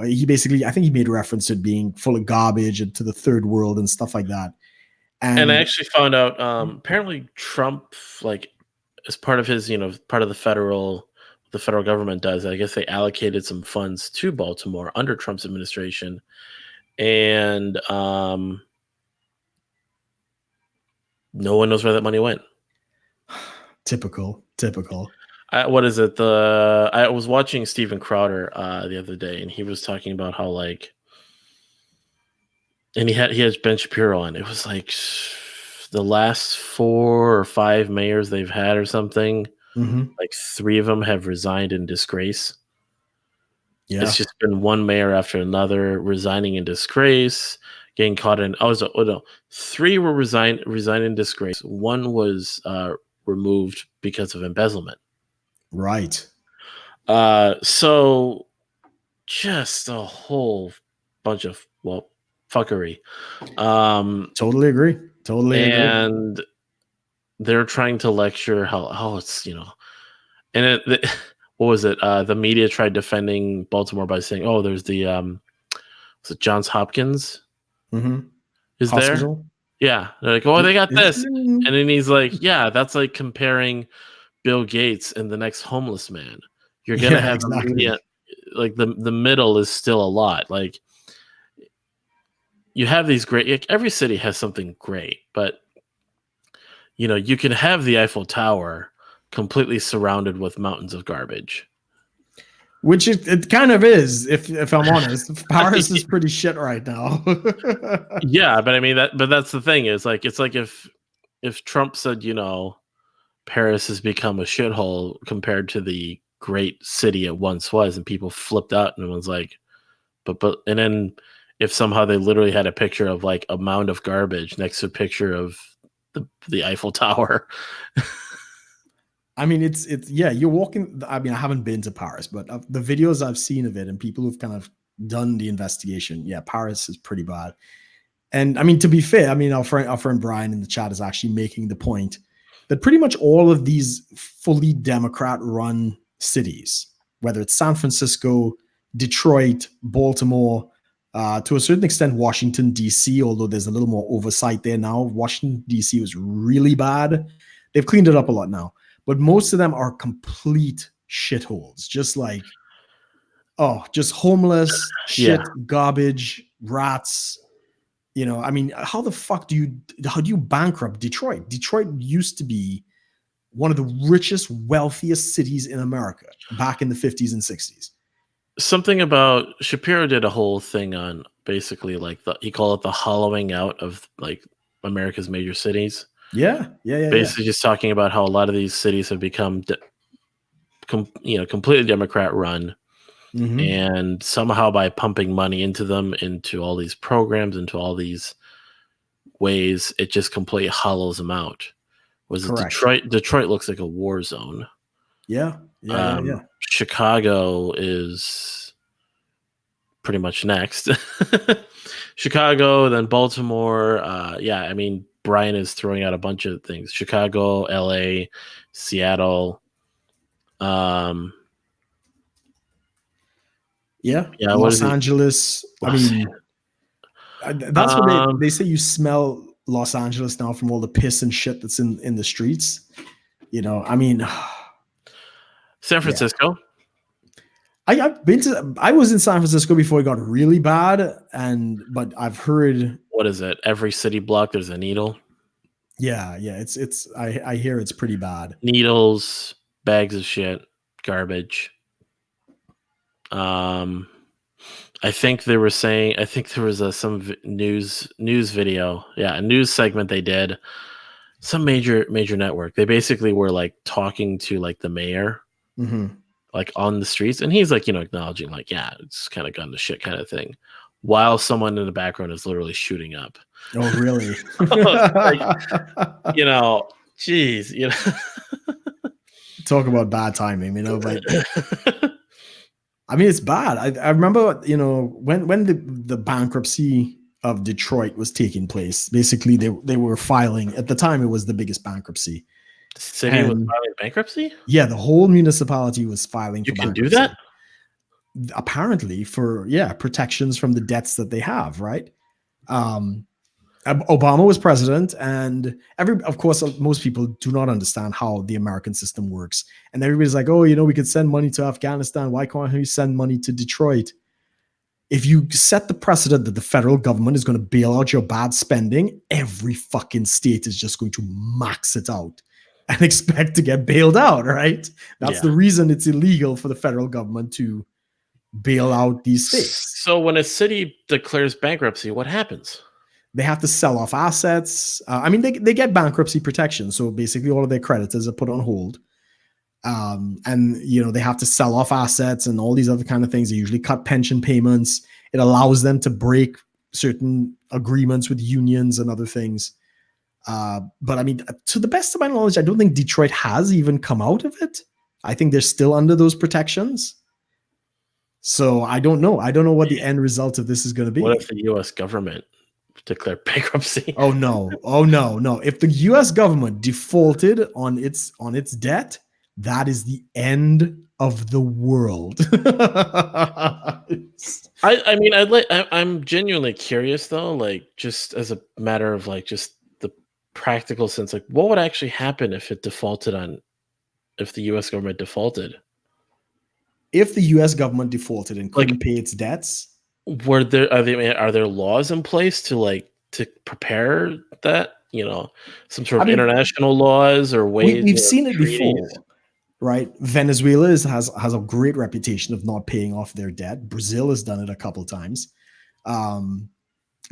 he basically, I think he made reference to it being full of garbage and to the third world and stuff like that. And I actually found out apparently Trump, like, as part of his, part of the federal the federal government does. I guess they allocated some funds to Baltimore under Trump's administration, and no one knows where that money went. Typical. What is it? I was watching Steven Crowder the other day, and he was talking about how and he had Ben Shapiro on. It was like the last 4 or 5 mayors they've had or something. Mm-hmm. Like 3 of them have resigned in disgrace. Yeah, it's just been one mayor after another resigning in disgrace, getting caught in. 3 were resigned in disgrace. 1 was removed because of embezzlement. Right. So just a whole bunch of fuckery. Totally agree. And they're trying to lecture how it's, and what was it? The media tried defending Baltimore by saying, "Oh, there's the was it Johns Hopkins is Hospital? there?" Yeah, they're like, "Oh, they got this," and then he's like, "Yeah, that's like comparing Bill Gates and the next homeless man. You're gonna have exactly. media, like the middle is still a lot. Like you have these great. Every city has something great, but you can have the Eiffel Tower completely surrounded with mountains of garbage." Which it kind of is, if I'm honest. Paris is pretty shit right now. Yeah, but I mean that's the thing is it's like if Trump said, Paris has become a shithole compared to the great city it once was, and people flipped out and was like, but and then if somehow they literally had a picture of like a mound of garbage next to a picture of the Eiffel Tower. I mean, it's you're walking. I mean, I haven't been to Paris, but the videos I've seen of it and people who've kind of done the investigation, Paris is pretty bad. And I mean, to be fair, I mean, our friend Brian in the chat is actually making the point that pretty much all of these fully Democrat-run cities, whether it's San Francisco, Detroit, Baltimore, to a certain extent, Washington, D.C., although there's a little more oversight there now. Washington, D.C. was really bad. They've cleaned it up a lot now. But most of them are complete shitholes. Just just homeless, shit, garbage, rats. I mean, how the fuck do you bankrupt Detroit? Detroit used to be one of the richest, wealthiest cities in America back in the 50s and 60s. Something about Shapiro did a whole thing on basically like he called it the hollowing out of like America's major cities. Yeah. Basically, just talking about how a lot of these cities have become, completely Democrat run, and somehow by pumping money into them, into all these programs, into all these ways, it just completely hollows them out. Was it Detroit? Detroit looks like a war zone. Yeah. Chicago is pretty much next. Chicago, then Baltimore. I mean, Brian is throwing out a bunch of things. Chicago, LA, Seattle. Los Angeles. I mean, that's what they say. You smell Los Angeles now from all the piss and shit that's in the streets. I mean, San Francisco. I've been to. I was in San Francisco before it got really bad, but I've heard. What is it? Every city block there's a needle. Yeah. It's. I hear it's pretty bad. Needles, bags of shit, garbage. I think they were saying. I think there was some news video. Yeah, a news segment they did. Some major network. They basically were like talking to like the mayor. Like on the streets, and he's like, acknowledging like, yeah, it's kind of gone to shit kind of thing, while someone in the background is literally shooting up. Oh, really? Geez, Talk about bad timing, but I mean, it's bad. I remember, when the bankruptcy of Detroit was taking place, basically they were filing, at the time it was the biggest bankruptcy. The city was filing bankruptcy? Yeah, the whole municipality was filing for bankruptcy. You can do that? Apparently for, protections from the debts that they have, right? Obama was president, and of course, most people do not understand how the American system works. And everybody's like, oh, we could send money to Afghanistan. Why can't we send money to Detroit? If you set the precedent that the federal government is going to bail out your bad spending, every fucking state is just going to max it out and expect to get bailed out, right? That's the reason it's illegal for the federal government to bail out these states. So when a city declares bankruptcy, what happens? They have to sell off assets. They get bankruptcy protection. So basically all of their creditors are put on hold. And they have to sell off assets and all these other kind of things. They usually cut pension payments. It allows them to break certain agreements with unions and other things. But to the best of my knowledge, I don't think Detroit has even come out of it. I think they're still under those protections. So I don't know. I don't know what the end result of this is going to be. What if the U.S. government declared bankruptcy? Oh no. If the U.S. government defaulted on its debt, that is the end of the world. I'm genuinely curious though, like just as a matter of like just the practical sense, like what would actually happen if the U.S. government defaulted? If the U.S. government defaulted and couldn't pay its debts, are there laws in place to prepare that? Some sort of international laws or ways. We've seen it before, right? Venezuela has a great reputation of not paying off their debt. Brazil has done it a couple times.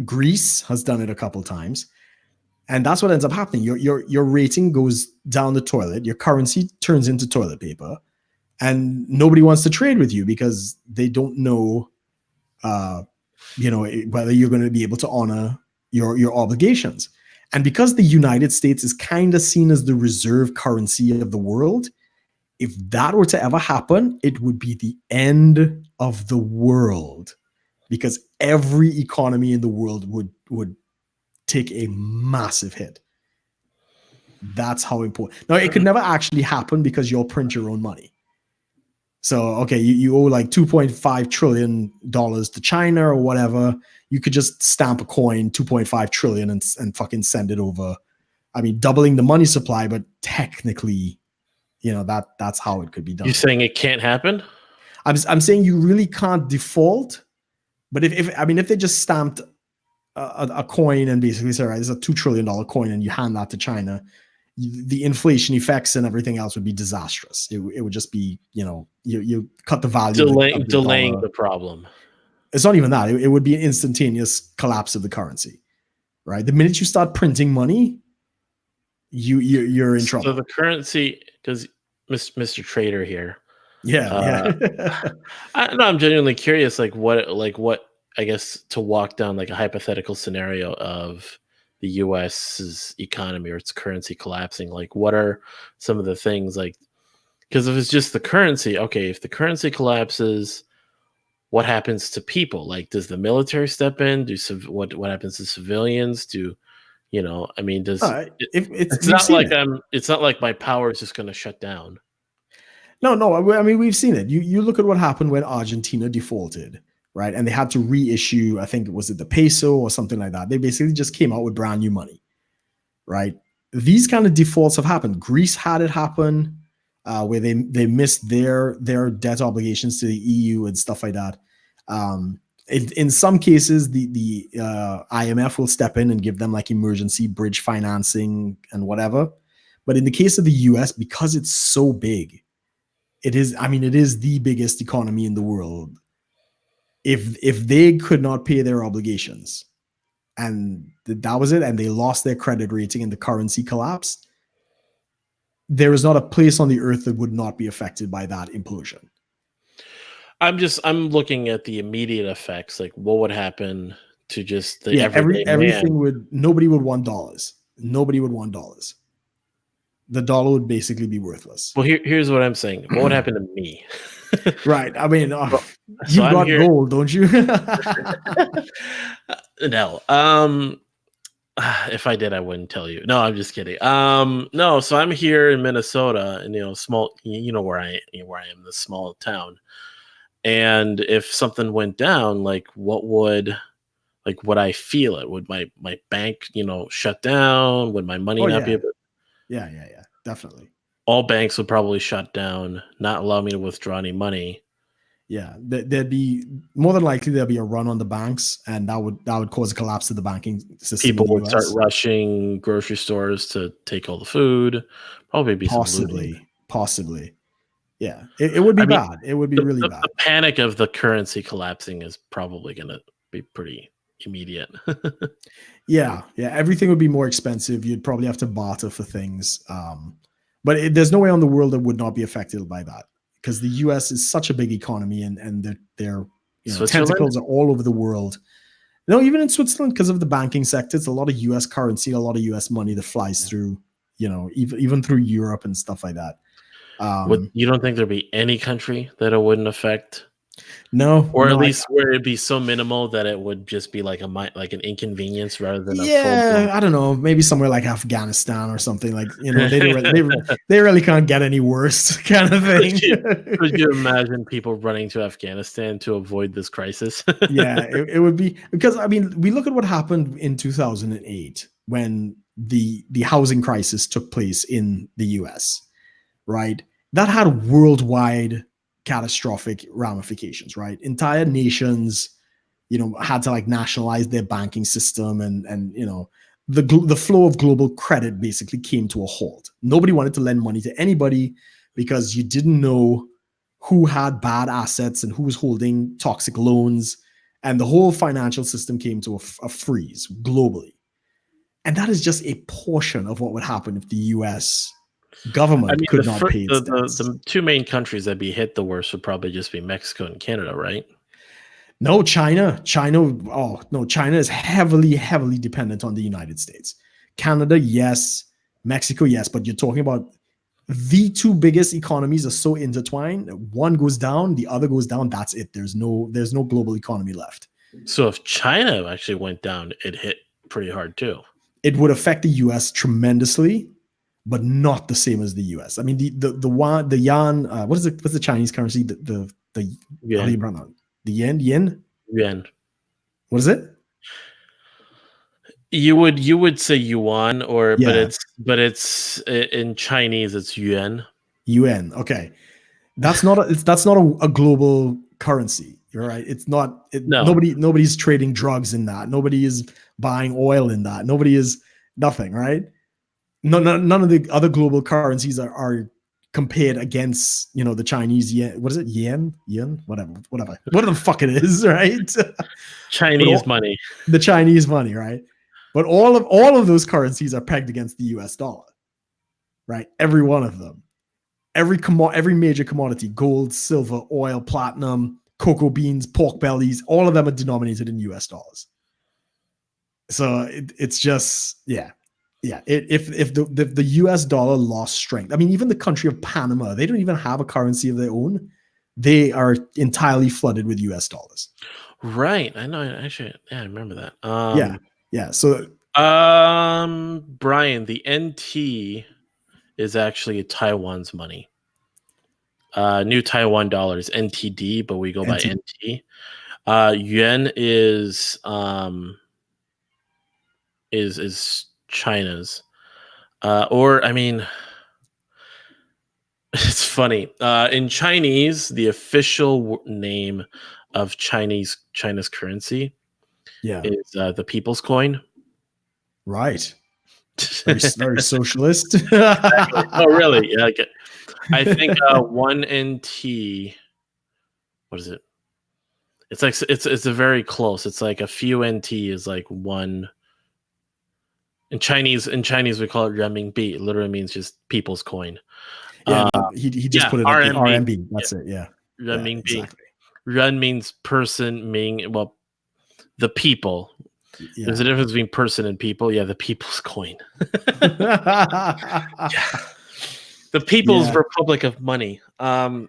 Greece has done it a couple times, and that's what ends up happening. Your rating goes down the toilet. Your currency turns into toilet paper. And nobody wants to trade with you because they don't know, whether you're going to be able to honor your obligations. And because the United States is kind of seen as the reserve currency of the world, if that were to ever happen, it would be the end of the world, because every economy in the world would take a massive hit. That's how important. Now, it could never actually happen because you'll print your own money. So, okay, you owe like $2.5 trillion to China or whatever. You could just stamp a coin, 2.5 trillion, and fucking send it over. Doubling the money supply, but technically, that's how it could be done. You're saying it can't happen? I'm saying you really can't default. But if they just stamped a coin and basically say, right, this is a $2 trillion coin, and you hand that to China, the inflation effects and everything else would be disastrous. It would just be, you cut the value. Delaying the problem. It's not even that. It would be an instantaneous collapse of the currency, right? The minute you start printing money, you're in trouble. So the currency, because Mr. Trader here. Yeah. I'm genuinely curious, what, I guess, to walk down like a hypothetical scenario of the U.S.'s economy or its currency collapsing. Like, what are some of the things, like, because if it's just the currency, okay, if the currency collapses, what happens to people? Like, does the military step in? What happens to civilians? It's not like my power is just going to shut down. No. We've seen it. You look at what happened when Argentina defaulted. Right. And they had to reissue, I think, was it the peso or something like that? They basically just came out with brand new money. Right. These kind of defaults have happened. Greece had it happen where they missed their debt obligations to the EU and stuff like that. In some cases, the IMF will step in and give them like emergency bridge financing and whatever. But in the case of the US, because it's so big, it is the biggest economy in the world. If they could not pay their obligations and that was it, and they lost their credit rating and the currency collapsed, there is not a place on the earth that would not be affected by that implosion. I'm looking at the immediate effects, like what would happen to just the everything man. Nobody would want dollars. Nobody would want dollars. The dollar would basically be worthless. Well, here's what I'm saying. What would happen to me? Right. You got gold, don't you? No. If I did, I wouldn't tell you. No, I'm just kidding. No. So I'm here in Minnesota, and small. Where I am, this small town. And if something went down, like what would like, would I feel it? Would my bank, shut down? Would my money Oh not be yeah, able? yeah, definitely. All banks would probably shut down, not allow me to withdraw any money. Yeah, there'd be more than likely there'll be a run on the banks, and that would cause a collapse of the banking system in People the would start U.S. rushing grocery stores to take all the food. Probably be some looting. Possibly. Yeah, it would be I mean, bad. It would be the, really the, bad. the panic of the currency collapsing is probably going to be pretty immediate. Yeah, everything would be more expensive. You'd probably have to barter for things. But there's no way on the world that would not be affected by that, because the U.S. is such a big economy, and their Switzerland? tentacles are all over the world. No, even in Switzerland, because of the banking sector, it's a lot of U.S. currency, a lot of U.S. money that flies through, even through Europe and stuff like that. You don't think there'd be any country that it wouldn't affect? No, or at least where it'd be so minimal that it would just be like an inconvenience rather than a full. I don't know, maybe somewhere like Afghanistan or something, like, they really can't get any worse, kind of thing. Could you imagine people running to Afghanistan to avoid this crisis? Yeah, it would be, because I mean, we look at what happened in 2008 when the housing crisis took place in the US, right? That had worldwide catastrophic ramifications, right? Entire nations, had to like nationalize their banking system, and the flow of global credit basically came to a halt. Nobody wanted to lend money to anybody because you didn't know who had bad assets and who was holding toxic loans, and the whole financial system came to a freeze globally. And that is just a portion of what would happen if the US government could not pay its debts. The two main countries that'd be hit the worst would probably just be Mexico and Canada, right? No, China. Oh no, China is heavily, heavily dependent on the United States. Canada, yes. Mexico, yes. But you're talking about the two biggest economies are so intertwined. One goes down, the other goes down. That's it. There's no global economy left. So if China actually went down, it hit pretty hard too. It would affect the US tremendously, but not the same as the US. I mean, the yuan, what's the Chinese currency? The yuan. How do you pronounce it? The yen? Yuan. What is it? You would say yuan, but it's in Chinese it's yuan. Yuan. Okay. That's not a global currency. You're right. It's not. No. Nobody's trading drugs in that. Nobody is buying oil in that. Nobody is nothing. Right. None of the other global currencies are compared against the Chinese yen. What is it? Yen, whatever. What the fuck it is, right? Chinese money. The Chinese money, right? But all of those currencies are pegged against the US dollar, right? Every one of them. Every major commodity, gold, silver, oil, platinum, cocoa beans, pork bellies, all of them are denominated in US dollars. So it's just, yeah. If the US dollar lost strength, I mean, even the country of Panama, they don't even have a currency of their own. They are entirely flooded with US dollars. Right. I know. Actually, yeah, I remember that. Yeah. So, Brian, the NT is actually Taiwan's money. New Taiwan dollars, NTD, but we go by NT. Yuan is China's. Or I mean, it's funny. In Chinese, the official name of China's currency is the People's Coin. Right. Very socialist. Exactly. Oh, really? Yeah. I think 1 NT. What is it? It's like it's a very close. It's like a few NT is like one. In Chinese, we call it renminbi. It literally means just people's coin. Yeah, he just put it at the RMB. That's it. Yeah, renminbi. Exactly. Ren means person, the people. Yeah. There's a difference between person and people. Yeah, the people's coin. The People's Republic of Money. Yeah.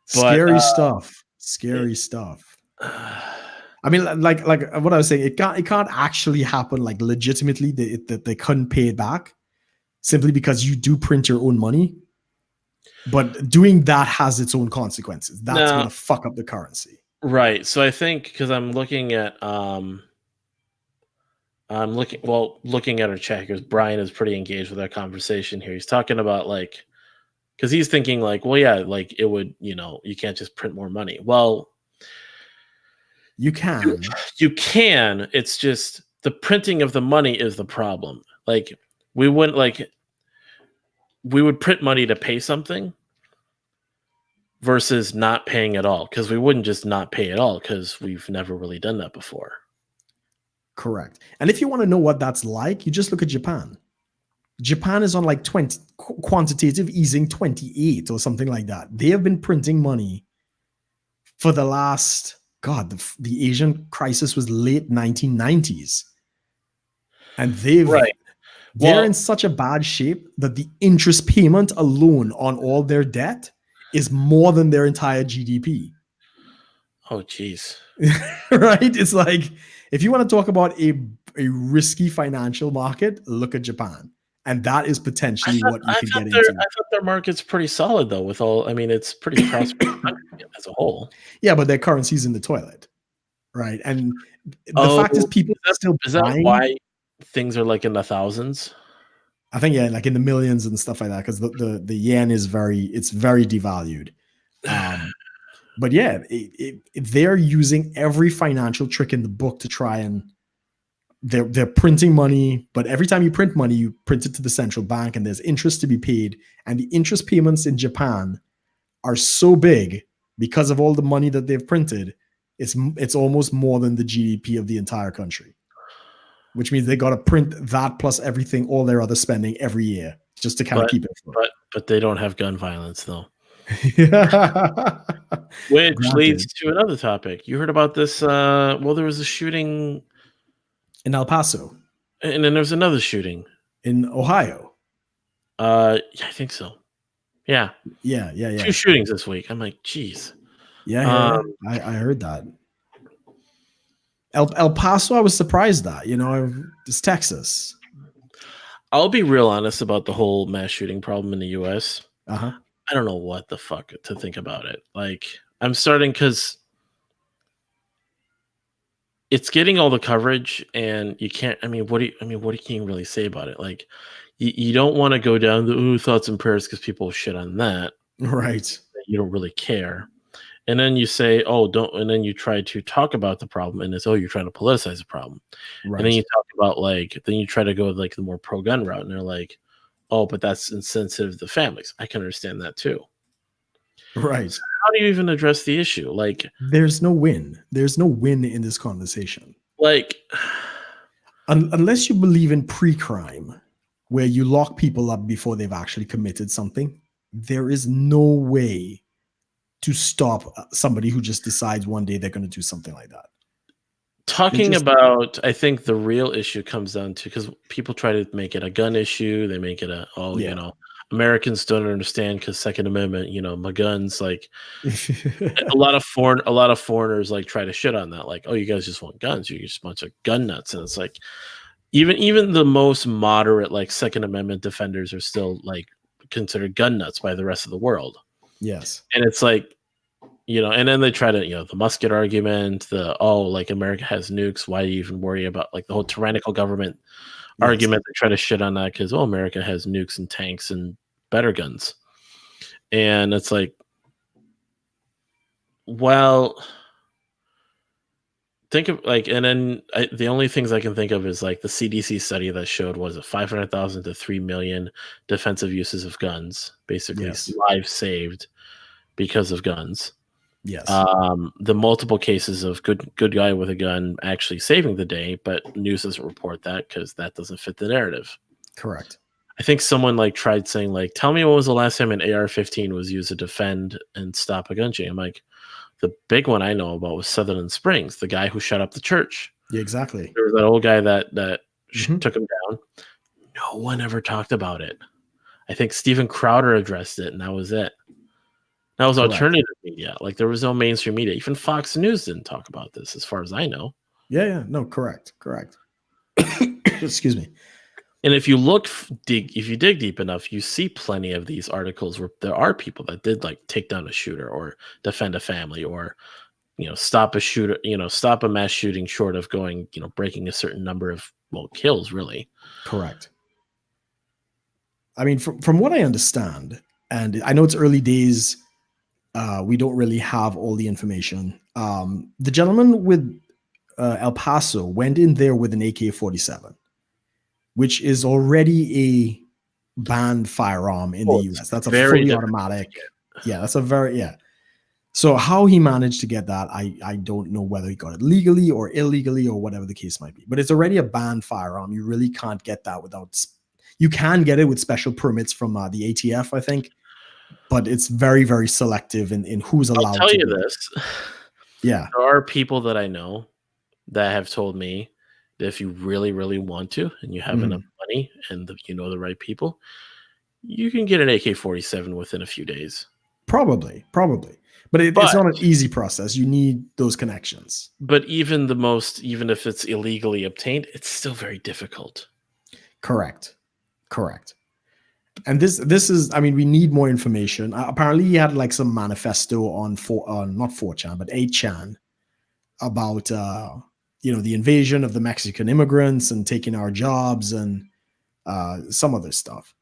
Scary stuff. Scary stuff. I mean, like what I was saying, it can't actually happen like legitimately. They couldn't pay it back simply because you do print your own money. But doing that has its own consequences. That's going to fuck up the currency. Right. So I think because looking at our chat because Brian is pretty engaged with our conversation here. He's talking about like because he's thinking like, well, yeah, like it would, you can't just print more money. Well, You you, can. you can. It's just the printing of the money is the problem. Like we wouldn't like we would print money to pay something versus not paying at all because we wouldn't just not pay at all because we've never really done that before. Correct. And if you want to know what that's like, you just look at Japan. Japan is on like 20 quantitative easing 28 or something like that. They have been printing money for the last, God, the Asian crisis was late 1990s. And Right. they're in such a bad shape that the interest payment alone on all their debt is more than their entire GDP. Oh, geez. Right? It's like, if you want to talk about a risky financial market, look at Japan. And that is potentially what you could get into. I thought their market's pretty solid, though, it's pretty prosperous as a whole. Yeah, but their currency's in the toilet. Right. And the fact is, people still is that why things are like in the thousands? I think, yeah, like in the millions and stuff like that, because the yen is very devalued. But yeah, they're using every financial trick in the book to try and they're printing money, but every time you print money, you print it to the central bank and there's interest to be paid. And the interest payments in Japan are so big because of all the money that they've printed. It's almost more than the GDP of the entire country, which means they got to print that plus everything, all their other spending every year just to kind of keep it afloat. But they don't have gun violence though. Which leads to another topic. You heard about this? There was a shooting in El Paso, and then there's another shooting in Ohio. I think so. Yeah. 2 shootings this week. I'm like, geez. Yeah. I heard that. El Paso, I was surprised that, it's Texas. I'll be real honest about the whole mass shooting problem in the U.S. Uh-huh. I don't know what the fuck to think about it. Like, I'm starting because it's getting all the coverage, and you can't. What can you really say about it? Like, you don't want to go down the thoughts and prayers because people shit on that, right? You don't really care, and then you say, don't, and then you try to talk about the problem, and it's you're trying to politicize the problem, right? And then you talk about then you try to go like the more pro gun route, and they're like, but that's insensitive to families. I can understand that too. Right. So how do you even address the issue? Like, there's no win. There's no win in this conversation. Like, unless you believe in pre-crime, where you lock people up before they've actually committed something, there is no way to stop somebody who just decides one day they're going to do something like that. I think the real issue comes down to, because people try to make it a gun issue. They make it Americans don't understand because Second Amendment, my guns, like a lot of foreigners like try to shit on that. Like, you guys just want guns. You're just a bunch of gun nuts. And it's like, even the most moderate, like Second Amendment defenders are still like considered gun nuts by the rest of the world. Yes. And it's like, and then they try to, the musket argument, like America has nukes. Why do you even worry about like the whole tyrannical government argument? They try to shit on that because, America has nukes and tanks and better guns. And it's like, well, think of like, and then the only things I can think of is like the CDC study that showed was 500,000 to 3 million defensive uses of guns, basically lives saved because of guns. Yes. The multiple cases of good guy with a gun actually saving the day, but news doesn't report that because that doesn't fit the narrative. Correct. I think someone like tried saying like, tell me when was the last time an AR-15 was used to defend and stop a gun chain. I'm like, the big one I know about was Sutherland Springs, the guy who shut up the church. Yeah, exactly. There was that old guy that took him down. No one ever talked about it. I think Steven Crowder addressed it, and that was it. That was alternative media. Like, there was no mainstream media. Even Fox News didn't talk about this, as far as I know. Yeah. No, correct. Excuse me. And if you dig deep enough, you see plenty of these articles where there are people that did like take down a shooter or defend a family or stop a shooter, stop a mass shooting short of going, breaking a certain number of kills, really. Correct. I mean, from what I understand, and I know it's early days, we don't really have all the information. The gentleman with El Paso went in there with an AK-47, which is already a banned firearm in the US. That's a fully automatic. Yeah, that's a very, yeah. So how he managed to get that, I don't know whether he got it legally or illegally or whatever the case might be. But it's already a banned firearm. You really can't get that without. You can get it with special permits from the ATF, I think, but it's very, very selective in who's allowed. I'll tell you this. Yeah, there are people that I know that have told me that if you really, really want to, and you have enough money and the right people, you can get an AK-47 within a few days. Probably. But it's not an easy process. You need those connections. But even if it's illegally obtained, it's still very difficult. Correct. And this is, I mean, we need more information. Apparently he had like some manifesto on not 4chan, but 8chan about, the invasion of the Mexican immigrants and taking our jobs and some other stuff.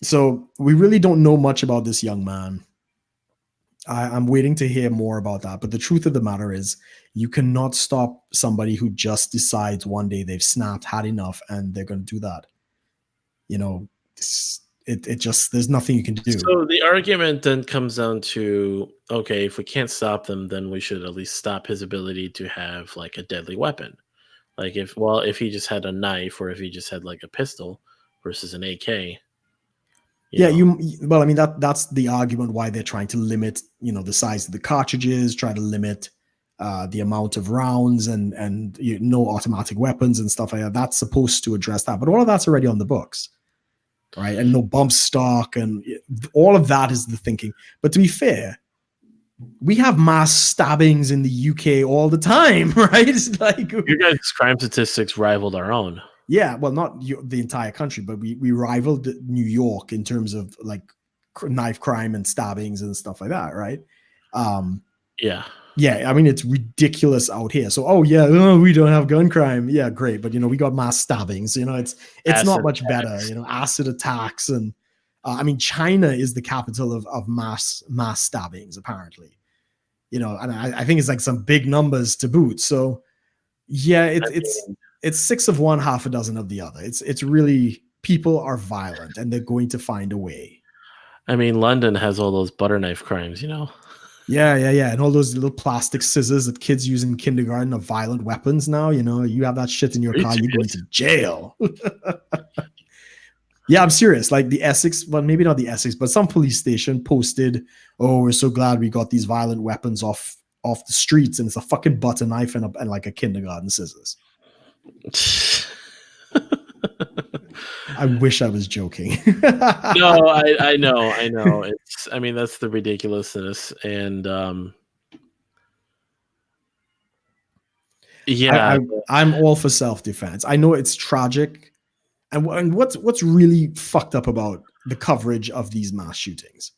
So we really don't know much about this young man. I'm waiting to hear more about that. But the truth of the matter is you cannot stop somebody who just decides one day they've snapped, had enough, and they're going to do that. There's nothing you can do. So the argument then comes down to, okay, if we can't stop them, then we should at least stop his ability to have like a deadly weapon. Like if he just had a knife or if he just had like a pistol versus an AK. Well, I mean, that's the argument why they're trying to limit, the size of the cartridges, try to limit the amount of rounds and no automatic weapons and stuff like that. That's supposed to address that. But all of that's already on the books, right? And no bump stock and all of that is the thinking. But to be fair, we have mass stabbings in the UK all the time, right? It's like your guys' crime statistics rivaled our own. Yeah, well, not the entire country, but we rivaled New York in terms of like knife crime and stabbings and stuff like that, right? Yeah. I mean, it's ridiculous out here. So, we don't have gun crime. Yeah, great, but we got mass stabbings. It's not much better. Acid attacks and I mean, China is the capital of mass stabbings, apparently. And I think it's like some big numbers to boot. So, yeah, it's 6 of one, half a dozen of the other. It's really, people are violent and they're going to find a way. I mean, London has all those butter knife crimes, Yeah. And all those little plastic scissors that kids use in kindergarten are violent weapons now. You have that shit in your car, you're going to jail. Yeah, I'm serious. Like the Essex, well, maybe not the Essex, but some police station posted, "Oh, we're so glad we got these violent weapons off the streets," and it's a fucking butter knife and like a kindergarten scissors. I wish I was joking. No, I know. That's the ridiculousness. And I'm all for self-defense. I know it's tragic. And what's really fucked up about the coverage of these mass shootings?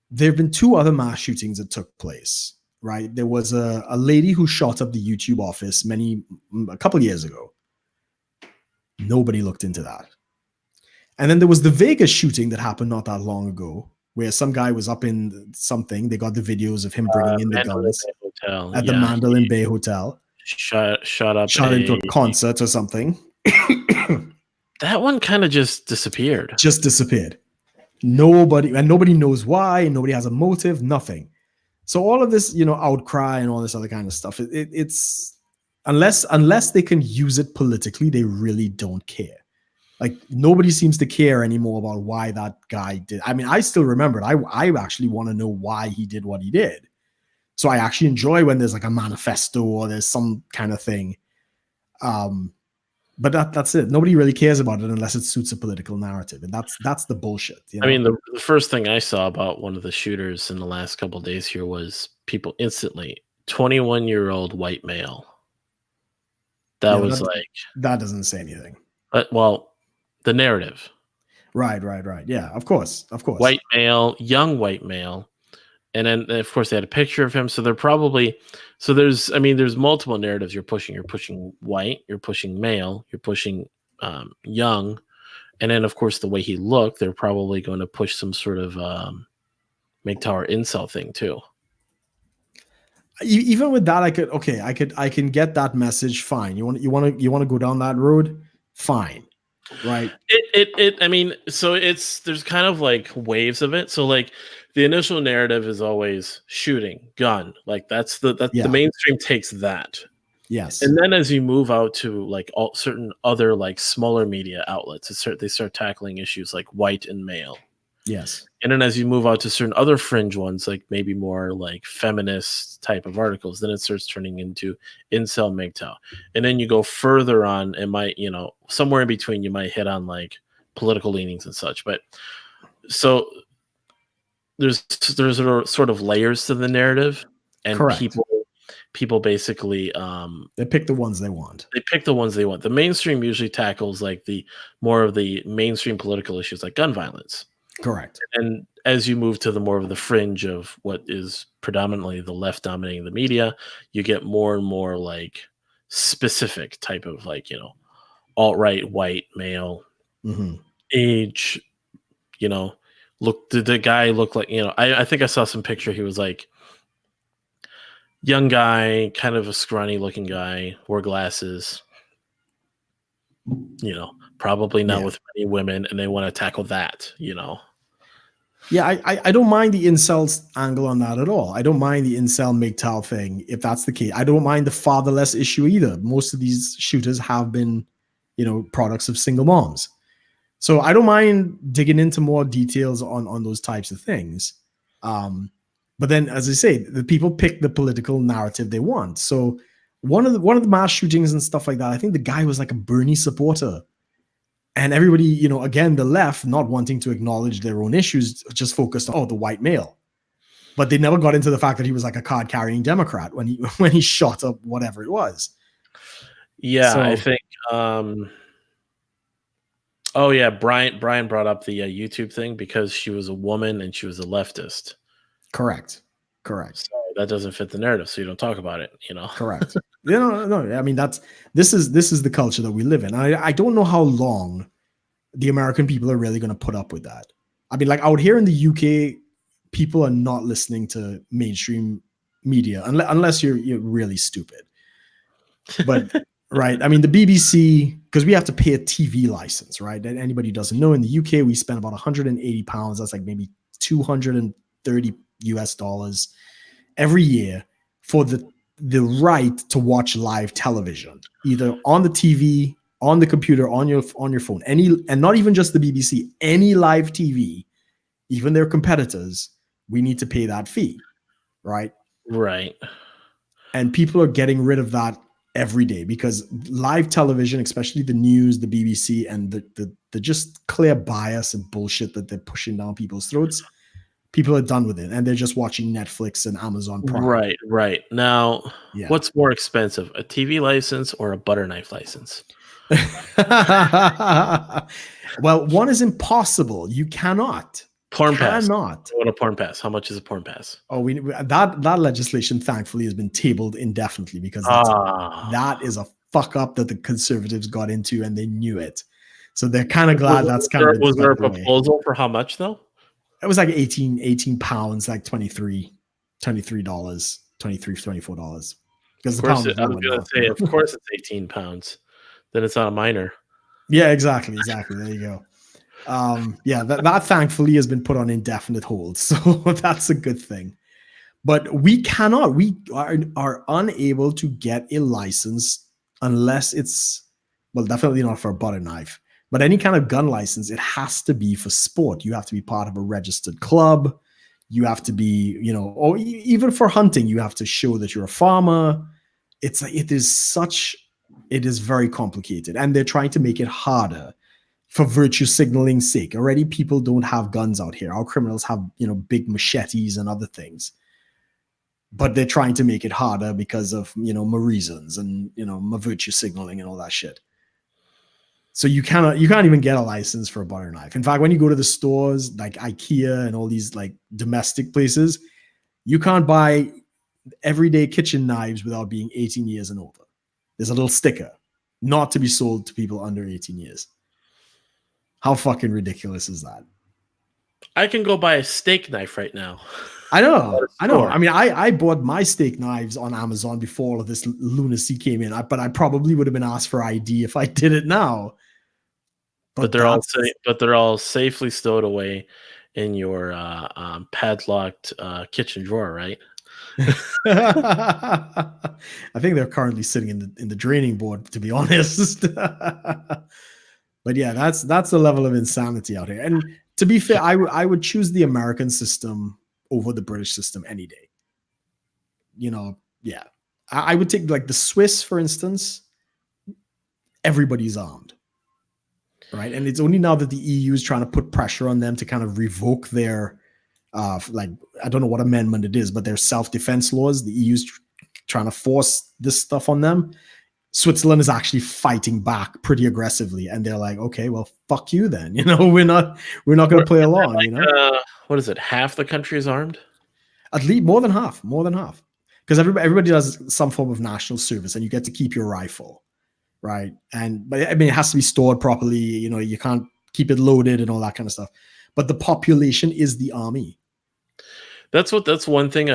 There have been 2 other mass shootings that took place, right? There was a lady who shot up the YouTube office a couple of years ago. Nobody looked into that. And then there was the Vegas shooting that happened not that long ago, where some guy was up in something. They got the videos of him bringing in the guns at the Mandalay Bay Hotel. Shot into a concert or something. That one kind of just disappeared. Nobody knows why. Nobody has a motive. Nothing. So all of this, outcry and all this other kind of stuff. It's unless they can use it politically, they really don't care. Like nobody seems to care anymore about why that guy did. I mean, I still remember it. I actually want to know why he did what he did. So I actually enjoy when there's like a manifesto or there's some kind of thing. But that's it. Nobody really cares about it unless it suits a political narrative, and that's the bullshit. I mean, the first thing I saw about one of the shooters in the last couple of days here was people instantly 21-year-old white male. That doesn't say anything. Well, the narrative. Right. Yeah, of course. White male, young white male, And then of course they had a picture of him. So they're probably there's multiple narratives you're pushing. You're pushing white, you're pushing male, you're pushing young, and then of course the way he looked, they're probably going to push some sort of MGTOW or incel thing too. Even with that, I can get that message. Fine. You want to go down that road? Fine. Right. There's kind of like waves of it. So like the initial narrative is always shooting, gun. Like the mainstream takes that. Yes. And then as you move out to like all certain other like smaller media outlets, they start tackling issues like white and male. Yes. And then as you move out to certain other fringe ones, like maybe more like feminist type of articles, then it starts turning into incel MGTOW. And then you go further on, it might, somewhere in between, you might hit on like political leanings and such. But so there's sort of layers to the narrative, and correct. People basically they pick the ones they want. The mainstream usually tackles like the more of the mainstream political issues like gun violence. Correct. And as you move to the more of the fringe of what is predominantly the left dominating the media, you get more and more like specific type of like, alt-right, white, male, age, look, did the guy look like, I think I saw some picture. He was like young guy, kind of a scrawny looking guy, wore glasses, probably not with many women, and they want to tackle that, Yeah, I don't mind the incels angle on that at all. I don't mind the incel MGTOW thing if that's the case. I don't mind the fatherless issue either. Most of these shooters have been, products of single moms. So I don't mind digging into more details on those types of things. But then, as I say, the people pick the political narrative they want. So one of the mass shootings and stuff like that, I think the guy was like a Bernie supporter. And everybody, again, the left not wanting to acknowledge their own issues, just focused on the white male. But they never got into the fact that he was like a card-carrying Democrat when he shot up whatever it was. Yeah, so, I think. Brian brought up the YouTube thing because she was a woman and she was a leftist. Correct. So that doesn't fit the narrative, so you don't talk about it. Correct. No. I mean, this is the culture that we live in. I don't know how long the American people are really going to put up with that. I mean, like out here in the UK, people are not listening to mainstream media unless you're really stupid. But right, I mean, the BBC, because we have to pay a TV license, right? And anybody who doesn't know, in the UK, we spend about £180. That's like maybe $230 US every year for the right to watch live television, either on the TV, on the computer, on your phone, and not even just the BBC, any live TV, even their competitors, we need to pay that fee, right? Right. And people are getting rid of that every day because live television, especially the news, the BBC, and the just clear bias and bullshit that they're pushing down people's throats, people are done with it, and they're just watching Netflix and Amazon Prime. Right. Now, What's more expensive, a TV license or a butter knife license? Well, one is impossible. You cannot. Porn pass. What a porn pass? How much is a porn pass? Oh, that legislation thankfully has been tabled indefinitely because that is a fuck up that the conservatives got into and they knew it. So they're kind of glad was there a proposal for how much though? It was like 18 pounds, like $23, $24. Because of course, I was going to say, of course, it's 18 pounds. Then it's not a minor. Yeah, exactly. There you go. That thankfully has been put on indefinite hold, so that's a good thing. But we are unable to get a license unless it's, well, definitely not for a butter knife. But any kind of gun license, it has to be for sport. You have to be part of a registered club. You have to be, or even for hunting, you have to show that you're a farmer. It is very complicated. And they're trying to make it harder for virtue signaling's sake. Already people don't have guns out here. Our criminals have, big machetes and other things. But they're trying to make it harder because of, my reasons and, my virtue signaling and all that shit. So you can't even get a license for a butter knife. In fact, when you go to the stores like IKEA and all these like domestic places, You can't buy everyday kitchen knives without being 18 years and over. There's a little sticker, not to be sold to people under 18 years. How fucking ridiculous is that? I can go buy a steak knife right now. I know. I mean, I bought my steak knives on Amazon before all of this lunacy came in, but I probably would have been asked for ID if I did it now. But they're all safely stowed away in your padlocked kitchen drawer, right? I think they're currently sitting in the draining board, to be honest. But yeah, that's the level of insanity out here. And to be fair, I would choose the American system over the British system any day. Yeah. I would take like the Swiss, for instance. Everybody's armed, right? And it's only now that the EU is trying to put pressure on them to kind of revoke their, I don't know what amendment it is, but their self-defense laws. The EU's trying to force this stuff on them. Switzerland is actually fighting back pretty aggressively, and they're like, okay, well, fuck you then. We're not going to play along. What is it? Half the country is armed? At least more than half, because everybody does some form of national service, and you get to keep your rifle, right? But I mean, it has to be stored properly. You can't keep it loaded and all that kind of stuff. But the population is the army. That's one thing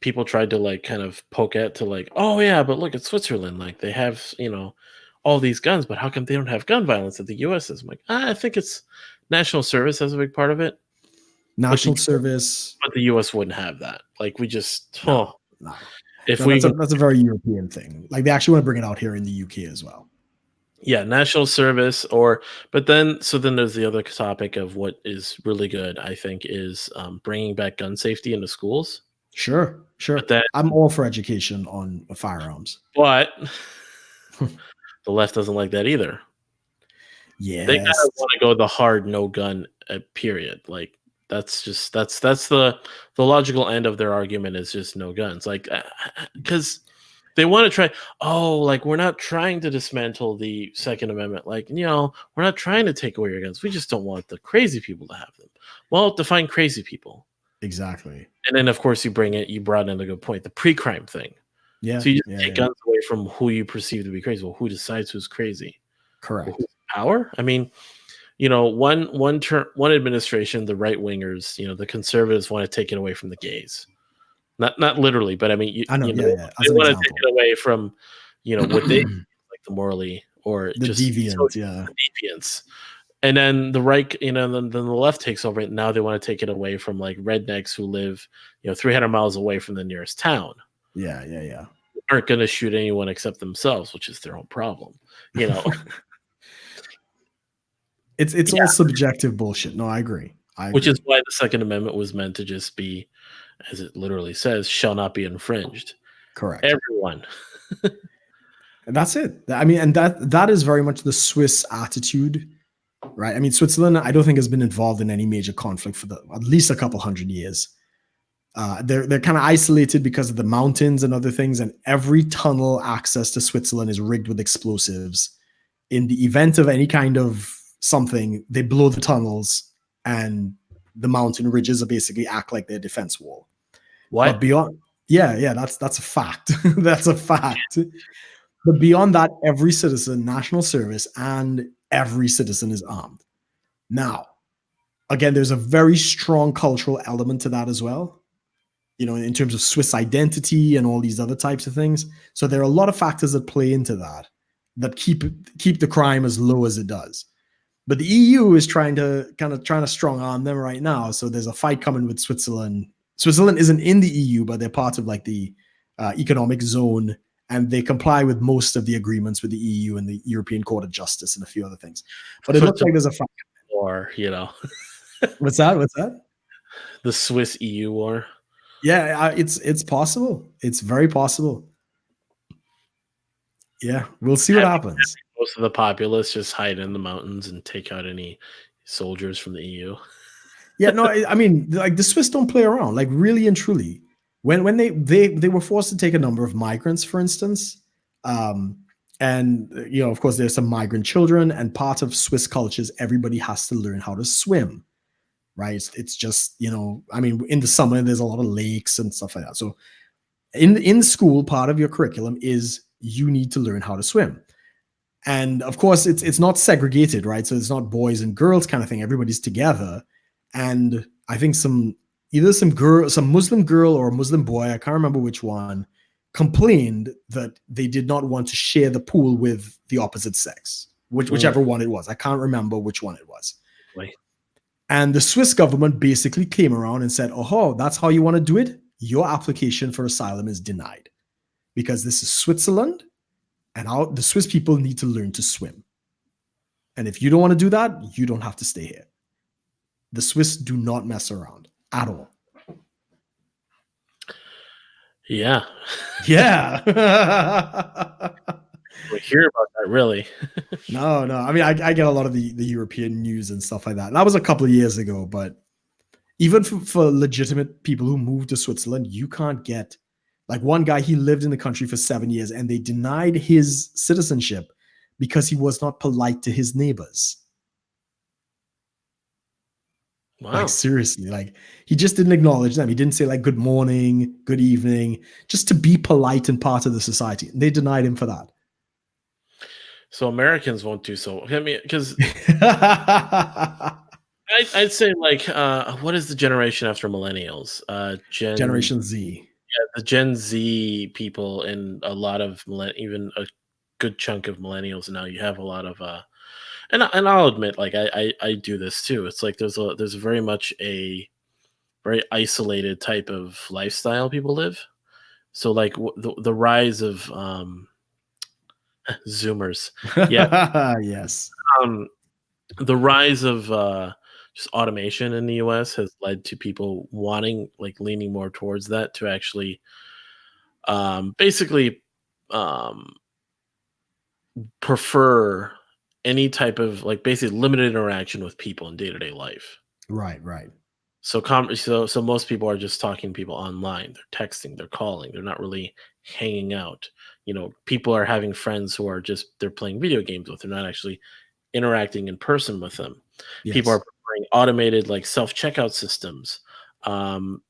people tried to like kind of poke at, to like, oh yeah, but look at Switzerland, like they have all these guns, but how come they don't have gun violence that the U.S. is? I'm like, I think it's national service has a big part of it. National service, but the U.S. wouldn't have that. Like we just no. That's a very European thing. Like they actually want to bring it out here in the UK as well. Yeah, national service, but then there's the other topic of what is really good, I think, is bringing back gun safety into schools. Sure. I'm all for education on firearms. But the left doesn't like that either. Yeah, they kind of want to go the hard no gun period. Like that's the logical end of their argument is just no guns. Like because they want to try, we're not trying to dismantle the Second Amendment. Like, we're not trying to take away your guns. We just don't want the crazy people to have them. Well, define crazy people. Exactly. And then, of course, you brought in a good point, the pre-crime thing. Yeah. So you just take guns away from who you perceive to be crazy. Well, who decides who's crazy? Correct. Who's power? I mean, one administration, the right-wingers, the conservatives want to take it away from the gays. Not literally, but I mean, I know, they want to take it away from, what they like the morally or the just deviant, the deviants. And then the right, then the left takes over it. Now they want to take it away from like rednecks who live, 300 miles away from the nearest town. Yeah. Aren't going to shoot anyone except themselves, which is their own problem. It's all subjective bullshit. No, I agree. Which is why the Second Amendment was meant to just be, as it literally says, shall not be infringed. Correct. Everyone. And that's it. I mean, and that is very much the Swiss attitude, right? I mean, Switzerland, I don't think has been involved in any major conflict for at least a couple hundred years. They're kind of isolated because of the mountains and other things, and every tunnel access to Switzerland is rigged with explosives. In the event of any kind of something, they blow the tunnels, and the mountain ridges are basically act like their defense wall. What? But beyond, that's a fact. That's a fact. But beyond that, every citizen, national service, and every citizen is armed. Now, again, there's a very strong cultural element to that as well, in terms of Swiss identity and all these other types of things. So there are a lot of factors that play into that keep the crime as low as it does. But the EU is trying to strong arm them right now. So there's a fight coming with Switzerland. Switzerland isn't in the EU, but they're part of like the economic zone, and they comply with most of the agreements with the EU and the European Court of Justice and a few other things. But it looks like there's a fight. War, What's that? The Swiss EU war. Yeah, it's possible. It's very possible. Yeah, we'll see what happens. Most of the populace just hide in the mountains and take out any soldiers from the EU. Yeah, no, I mean, like the Swiss don't play around, like really and truly. When they were forced to take a number of migrants, for instance, and of course, there's some migrant children, and part of Swiss culture is everybody has to learn how to swim. right? It's just, you know, I mean, in the summer there's a lot of lakes and stuff like that. So in school, part of your curriculum is you need to learn how to swim. And of course, it's not segregated, right? So it's not boys and girls kind of thing. Everybody's together. And I think either some Muslim girl or a Muslim boy, I can't remember which one, complained that they did not want to share the pool with the opposite sex, whichever one it was. I can't remember which one it was. Right. And the Swiss government basically came around and said, oh, that's how you want to do it? Your application for asylum is denied because this is Switzerland and the Swiss people need to learn to swim. And if you don't want to do that, you don't have to stay here. The Swiss do not mess around at all. Yeah. Yeah. We hear about that, really. No. I mean, I get a lot of the European news and stuff like that. And that was a couple of years ago, but even for legitimate people who moved to Switzerland, you can't get, like one guy, he lived in the country for 7 years and they denied his citizenship because he was not polite to his neighbors. Wow. Like seriously, like he just didn't acknowledge them. He didn't say like good morning, good evening, just to be polite and part of the society. And they denied him for that. So Americans won't do so. I mean, because I'd say like, what is the generation after millennials? Generation Z. Yeah, the Gen Z people and a lot of even a good chunk of millennials now. You have a lot of, and I'll admit, like I do this too. It's like there's very much a very isolated type of lifestyle people live. So like the rise of Zoomers, yeah, Yes. The rise of just automation in the US has led to people wanting, like, leaning more towards that to actually basically prefer any type of, like, basically limited interaction with people in day-to-day life. Right. So so most people are just talking to people online. They're texting, they're calling, they're not really hanging out. You know, people are having friends who are just they're playing video games with. They're not actually interacting in person with them. Yes. People are preferring automated, like, self-checkout systems. You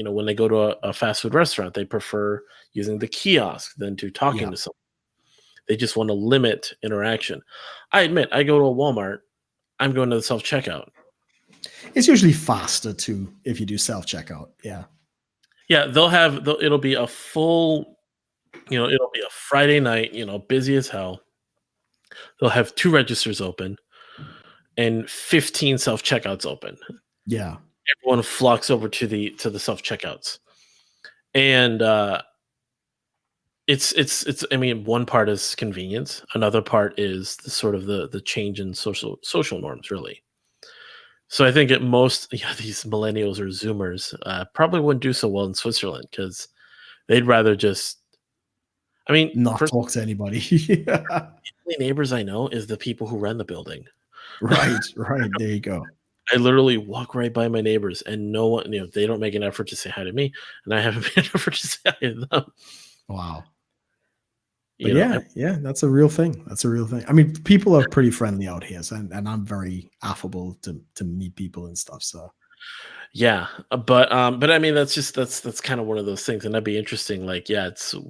know, when they go to a fast food restaurant, they prefer using the kiosk than to talking to someone. They just want to limit interaction. I admit, I go to a Walmart, I'm going to the self-checkout. It's usually faster too if you do self-checkout. Yeah. Yeah, it'll be a full, you know, it'll be a Friday night, you know, busy as hell. They'll have 2 registers open and 15 self-checkouts open. Yeah. Everyone flocks over to the self-checkouts. And it's I mean, one part is convenience, another part is the sort of the change in social norms, really. So I think these millennials or Zoomers probably wouldn't do so well in Switzerland because they'd rather just, I mean, not talk to anybody. The only neighbors I know is the people who run the building. Right. There you go. I literally walk right by my neighbors and no one, you know, they don't make an effort to say hi to me, and I haven't made an effort to say hi to them. Wow. But yeah, that's a real thing. I mean, people are pretty friendly out here, so, and I'm very affable to meet people and stuff. So yeah, but I mean, that's kind of one of those things, and that'd be interesting. Like, yeah,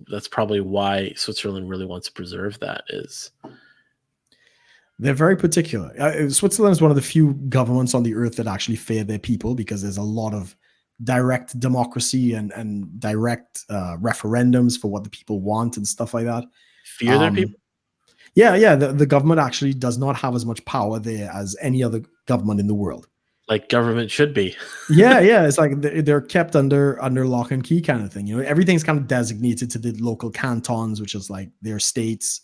that's probably why Switzerland really wants to preserve that. Is they're very particular. Switzerland is one of the few governments on the earth that actually favor their people because there's a lot of direct democracy and direct referendums for what the people want and stuff like that. Fear their people? Yeah. The government actually does not have as much power there as any other government in the world. Like government should be. Yeah. It's like they're kept under lock and key kind of thing. You know, everything's kind of designated to the local cantons, which is like their states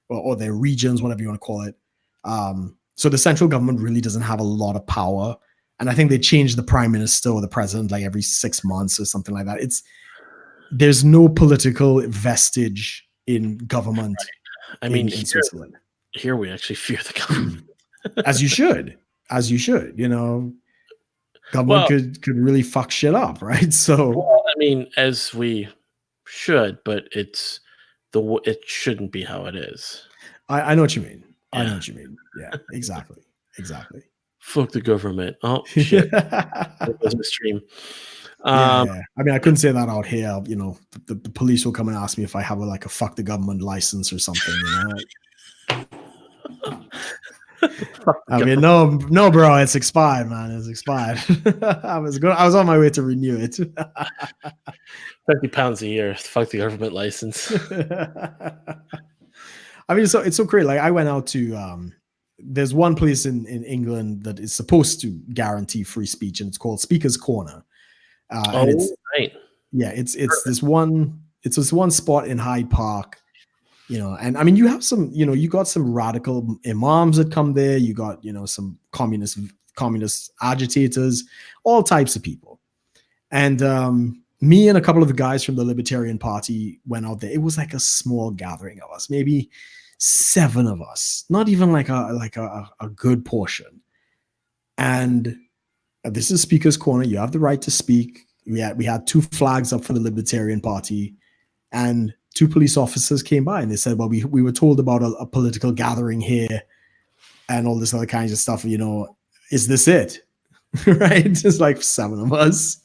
or their regions, whatever you want to call it. So the central government really doesn't have a lot of power. And I think they change the prime minister or the president like every 6 months or something like that. There's no political vestige in government. Right. I mean, in Switzerland. Here we actually fear the government. As you should, you know, government could really fuck shit up. Right. So, I mean, as we should, but it shouldn't be how it is. I know what you mean. Yeah. I know what you mean. Yeah, exactly. Fuck the government. Oh shit. There goes my stream. Yeah. I mean, I couldn't say that out here. You know, the police will come and ask me if I have a fuck the government license or something. You know. I mean, no, bro, it's expired, man. It's expired. I was on my way to renew it. 50 pounds a year. Fuck the government license. I mean, so it's so great. Like I went out to there's one place in England that is supposed to guarantee free speech, and it's called Speaker's Corner. And it's right. Yeah, it's this one spot in Hyde Park. You know, and I mean, you have some, you know, you got some radical imams that come there. You got, you know, some communist agitators, all types of people. And me and a couple of the guys from the Libertarian Party went out there. It was like a small gathering of us, maybe 7 of us, not even like a good portion. And this is Speaker's Corner. You have the right to speak. We had 2 flags up for the Libertarian Party, and 2 police officers came by and they said, well, we were told about a political gathering here and all this other kinds of stuff. You know, is this it? Right? Just like 7 of us.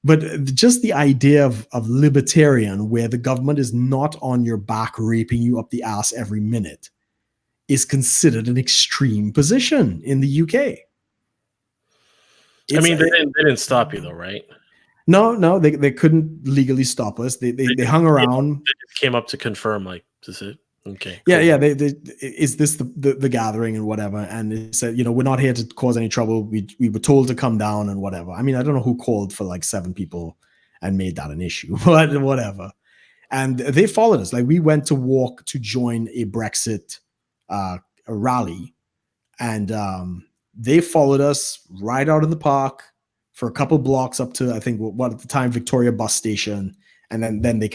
But just the idea of libertarian, where the government is not on your back raping you up the ass every minute, is considered an extreme position in the UK. I mean, they didn't stop you though, right? No, they couldn't legally stop us. They hung around. They just came up to confirm, like, is it? Okay. Yeah, cool. yeah. They is this the gathering and whatever? And they said, you know, we're not here to cause any trouble. We were told to come down and whatever. I mean, I don't know who called for like 7 people and made that an issue, but whatever. And they followed us. Like we went to walk to join a Brexit a rally, and they followed us right out of the park for a couple blocks up to, I think, what at the time Victoria bus station, and then they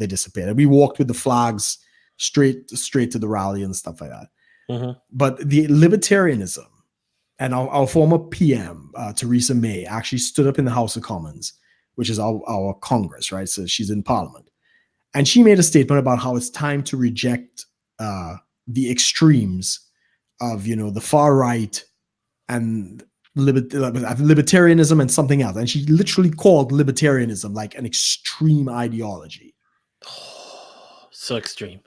disappeared. We walked with the flags straight to the rally and stuff like that. Mm-hmm. But the libertarianism, and our former PM Theresa May actually stood up in the House of Commons, which is our Congress, right? So she's in Parliament, and she made a statement about how it's time to reject the extremes of, you know, the far right and libertarianism and something else. And she literally called libertarianism like an extreme ideology. Oh, so extreme.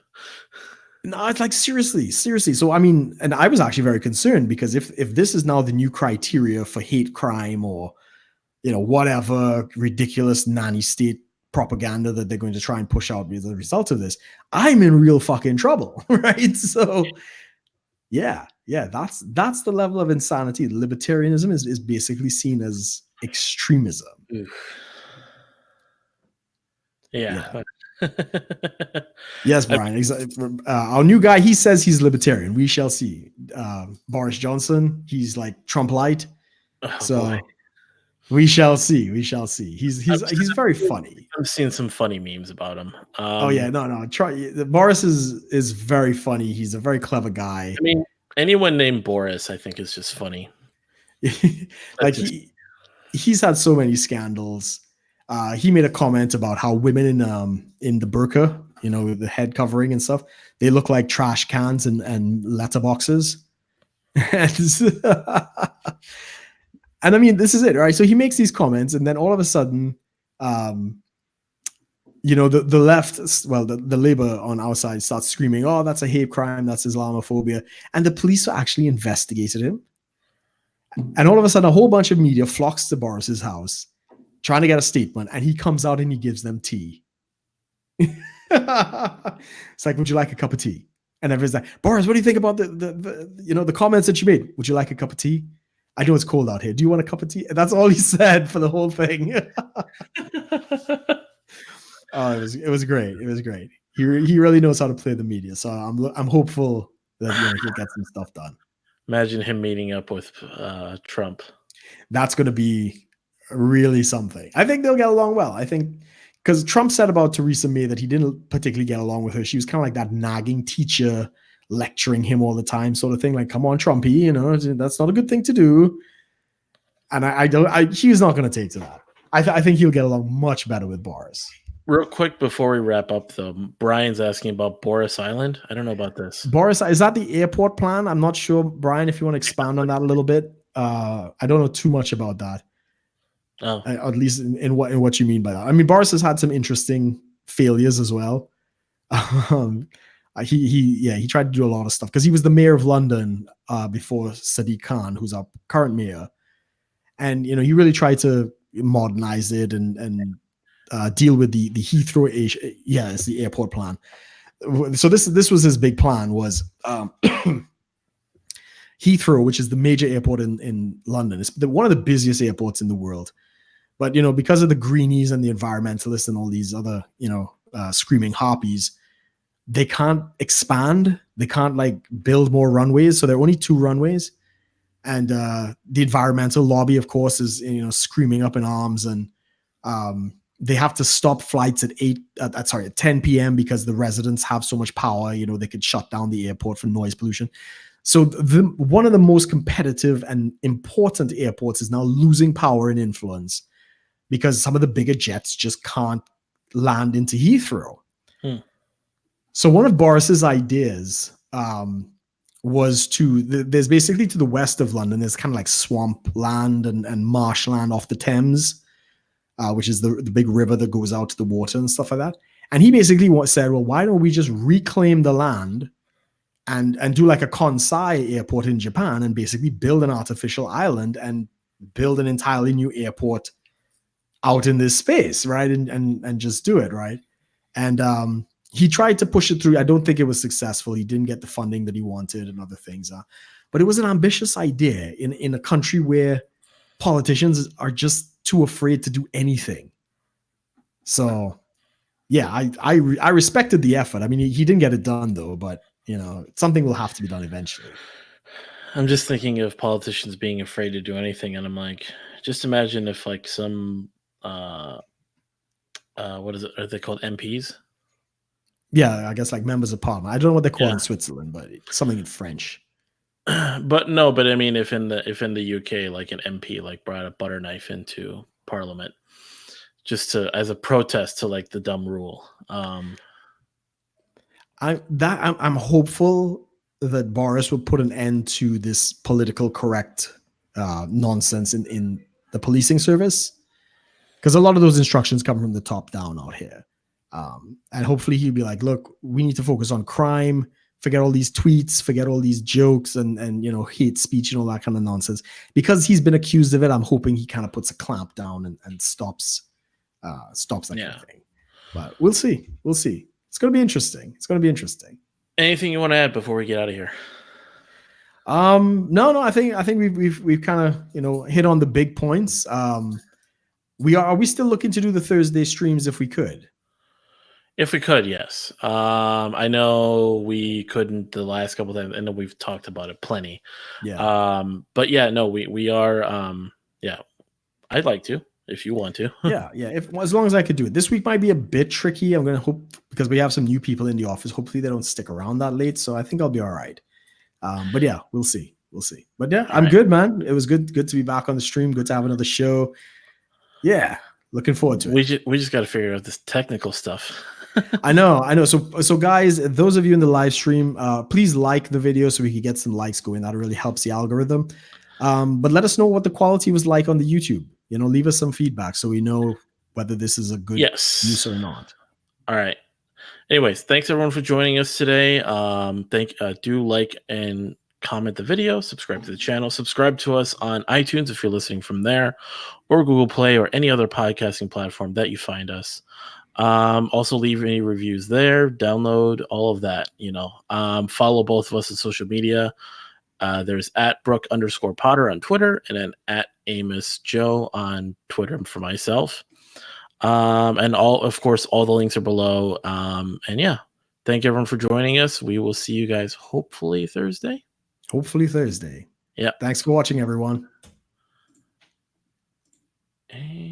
No, it's like seriously. So I mean, and I was actually very concerned, because if this is now the new criteria for hate crime, or, you know, whatever ridiculous nanny state propaganda that they're going to try and push out as a result of this, I'm in real fucking trouble, right? So yeah, that's the level of insanity. Libertarianism is basically seen as extremism. Yeah. Yes, Brian. Our new guy, he says he's libertarian. We shall see. Boris Johnson, he's like Trump light. Boy. We shall see. He's very funny. I'm seeing some funny memes about him. Boris is very funny. He's a very clever guy. I mean, anyone named Boris, I think, is just funny. Like he's had so many scandals. He made a comment about how women in the burqa, you know, the head covering and stuff, they look like trash cans and letterboxes. And I mean, this is it, right? So he makes these comments, and then all of a sudden, you know, the left, well, the Labour on our side starts screaming, "Oh, that's a hate crime, that's Islamophobia," and the police actually investigated him. And all of a sudden, a whole bunch of media flocks to Boris's house, trying to get a statement, and he comes out and he gives them tea. It's like, "Would you like a cup of tea?" And everyone's like, "Boris, what do you think about the comments that you made? Would you like a cup of tea? I know it's cold out here. Do you want a cup of tea?" And that's all he said for the whole thing. Oh, it was great. It was great. He really knows how to play the media. So I'm hopeful that he'll get some stuff done. Imagine him meeting up with Trump. That's going to be really something. I think they'll get along well. I think because Trump said about Theresa May that he didn't particularly get along with her. She was kind of like that nagging teacher lecturing him all the time, sort of thing. Like, "Come on, Trumpy, you know, that's not a good thing to do." And he's not going to take to that. I think he'll get along much better with Boris. Real quick before we wrap up, though, Brian's asking about Boris Island. I don't know about this. Boris, is that the airport plan? I'm not sure, Brian, if you want to expand on that a little bit. I don't know too much about that. Oh, At least in what you mean by that. I mean, Boris has had some interesting failures as well. He tried to do a lot of stuff because he was the mayor of London before Sadiq Khan, who's our current mayor, and he really tried to modernize it and deal with the Heathrow. It's the airport plan. So this was his big plan was Heathrow, which is the major airport in London. It's one of the busiest airports in the world. But, because of the greenies and the environmentalists and all these other, screaming harpies, they can't expand. They can't build more runways. So there are only 2 runways. And the environmental lobby, of course, is, screaming up in arms. And they have to stop flights at 10 p.m. because the residents have so much power. They could shut down the airport for noise pollution. So one of the most competitive and important airports is now losing power and influence because some of the bigger jets just can't land into Heathrow. So one of Boris's ideas was there's basically to the west of London, there's kind of like swamp land and marshland off the Thames, which is the big river that goes out to the water and stuff like that. And he basically said, well, why don't we just reclaim the land and do like a Kansai airport in Japan and basically build an artificial island and build an entirely new airport out in this space, right? And just do it, right? And he tried to push it through. I don't think it was successful. He didn't get the funding that he wanted and other things. But it was an ambitious idea in a country where politicians are just too afraid to do anything. So, yeah, I respected the effort. I mean, he didn't get it done though, but something will have to be done eventually. I'm just thinking of politicians being afraid to do anything, and I'm like, just imagine if some what is it? Are they called MPs? Yeah, I guess members of parliament. I don't know what they call in Switzerland, but something in French. But I mean, if in the UK, an MP brought a butter knife into parliament just as a protest to the dumb rule. I'm hopeful that Boris will put an end to this political correct nonsense in the policing service, because a lot of those instructions come from the top down out here. And hopefully he'll be like, look, we need to focus on crime, forget all these tweets, forget all these jokes and hate speech and all that kind of nonsense. Because he's been accused of it, I'm hoping he kind of puts a clamp down and stops that kind of thing. But we'll see. It's going to be interesting. Anything you want to add before we get out of here? No. I think we've kind of hit on the big points. Are we still looking to do the Thursday streams if we could? If we could, yes. I know we couldn't the last couple of times. I know we've talked about it plenty. Yeah. But yeah, no, we are. Yeah, I'd like to if you want to. yeah. As long as I could do it. This week might be a bit tricky. I'm gonna hope because we have some new people in the office. Hopefully they don't stick around that late. So I think I'll be all right. But yeah, we'll see. But yeah, I'm good, man. It was good to be back on the stream. Good to have another show. Yeah, looking forward to it. We just got to figure out this technical stuff. I know. So guys, those of you in the live stream, please like the video so we can get some likes going. That really helps the algorithm. But let us know what the quality was like on the YouTube. Leave us some feedback so we know whether this is a good use or not. All right. Anyways, thanks everyone for joining us today. Do like and comment the video, subscribe to the channel, subscribe to us on iTunes if you're listening from there, or Google Play or any other podcasting platform that you find us. Also leave any reviews there, download all of that, follow both of us on social media. There's at Brook_Potter on Twitter and then at Amos Joe on Twitter for myself. And of course, all the links are below. And yeah, thank everyone for joining us. We will see you guys hopefully Thursday. Yeah. Thanks for watching, everyone. And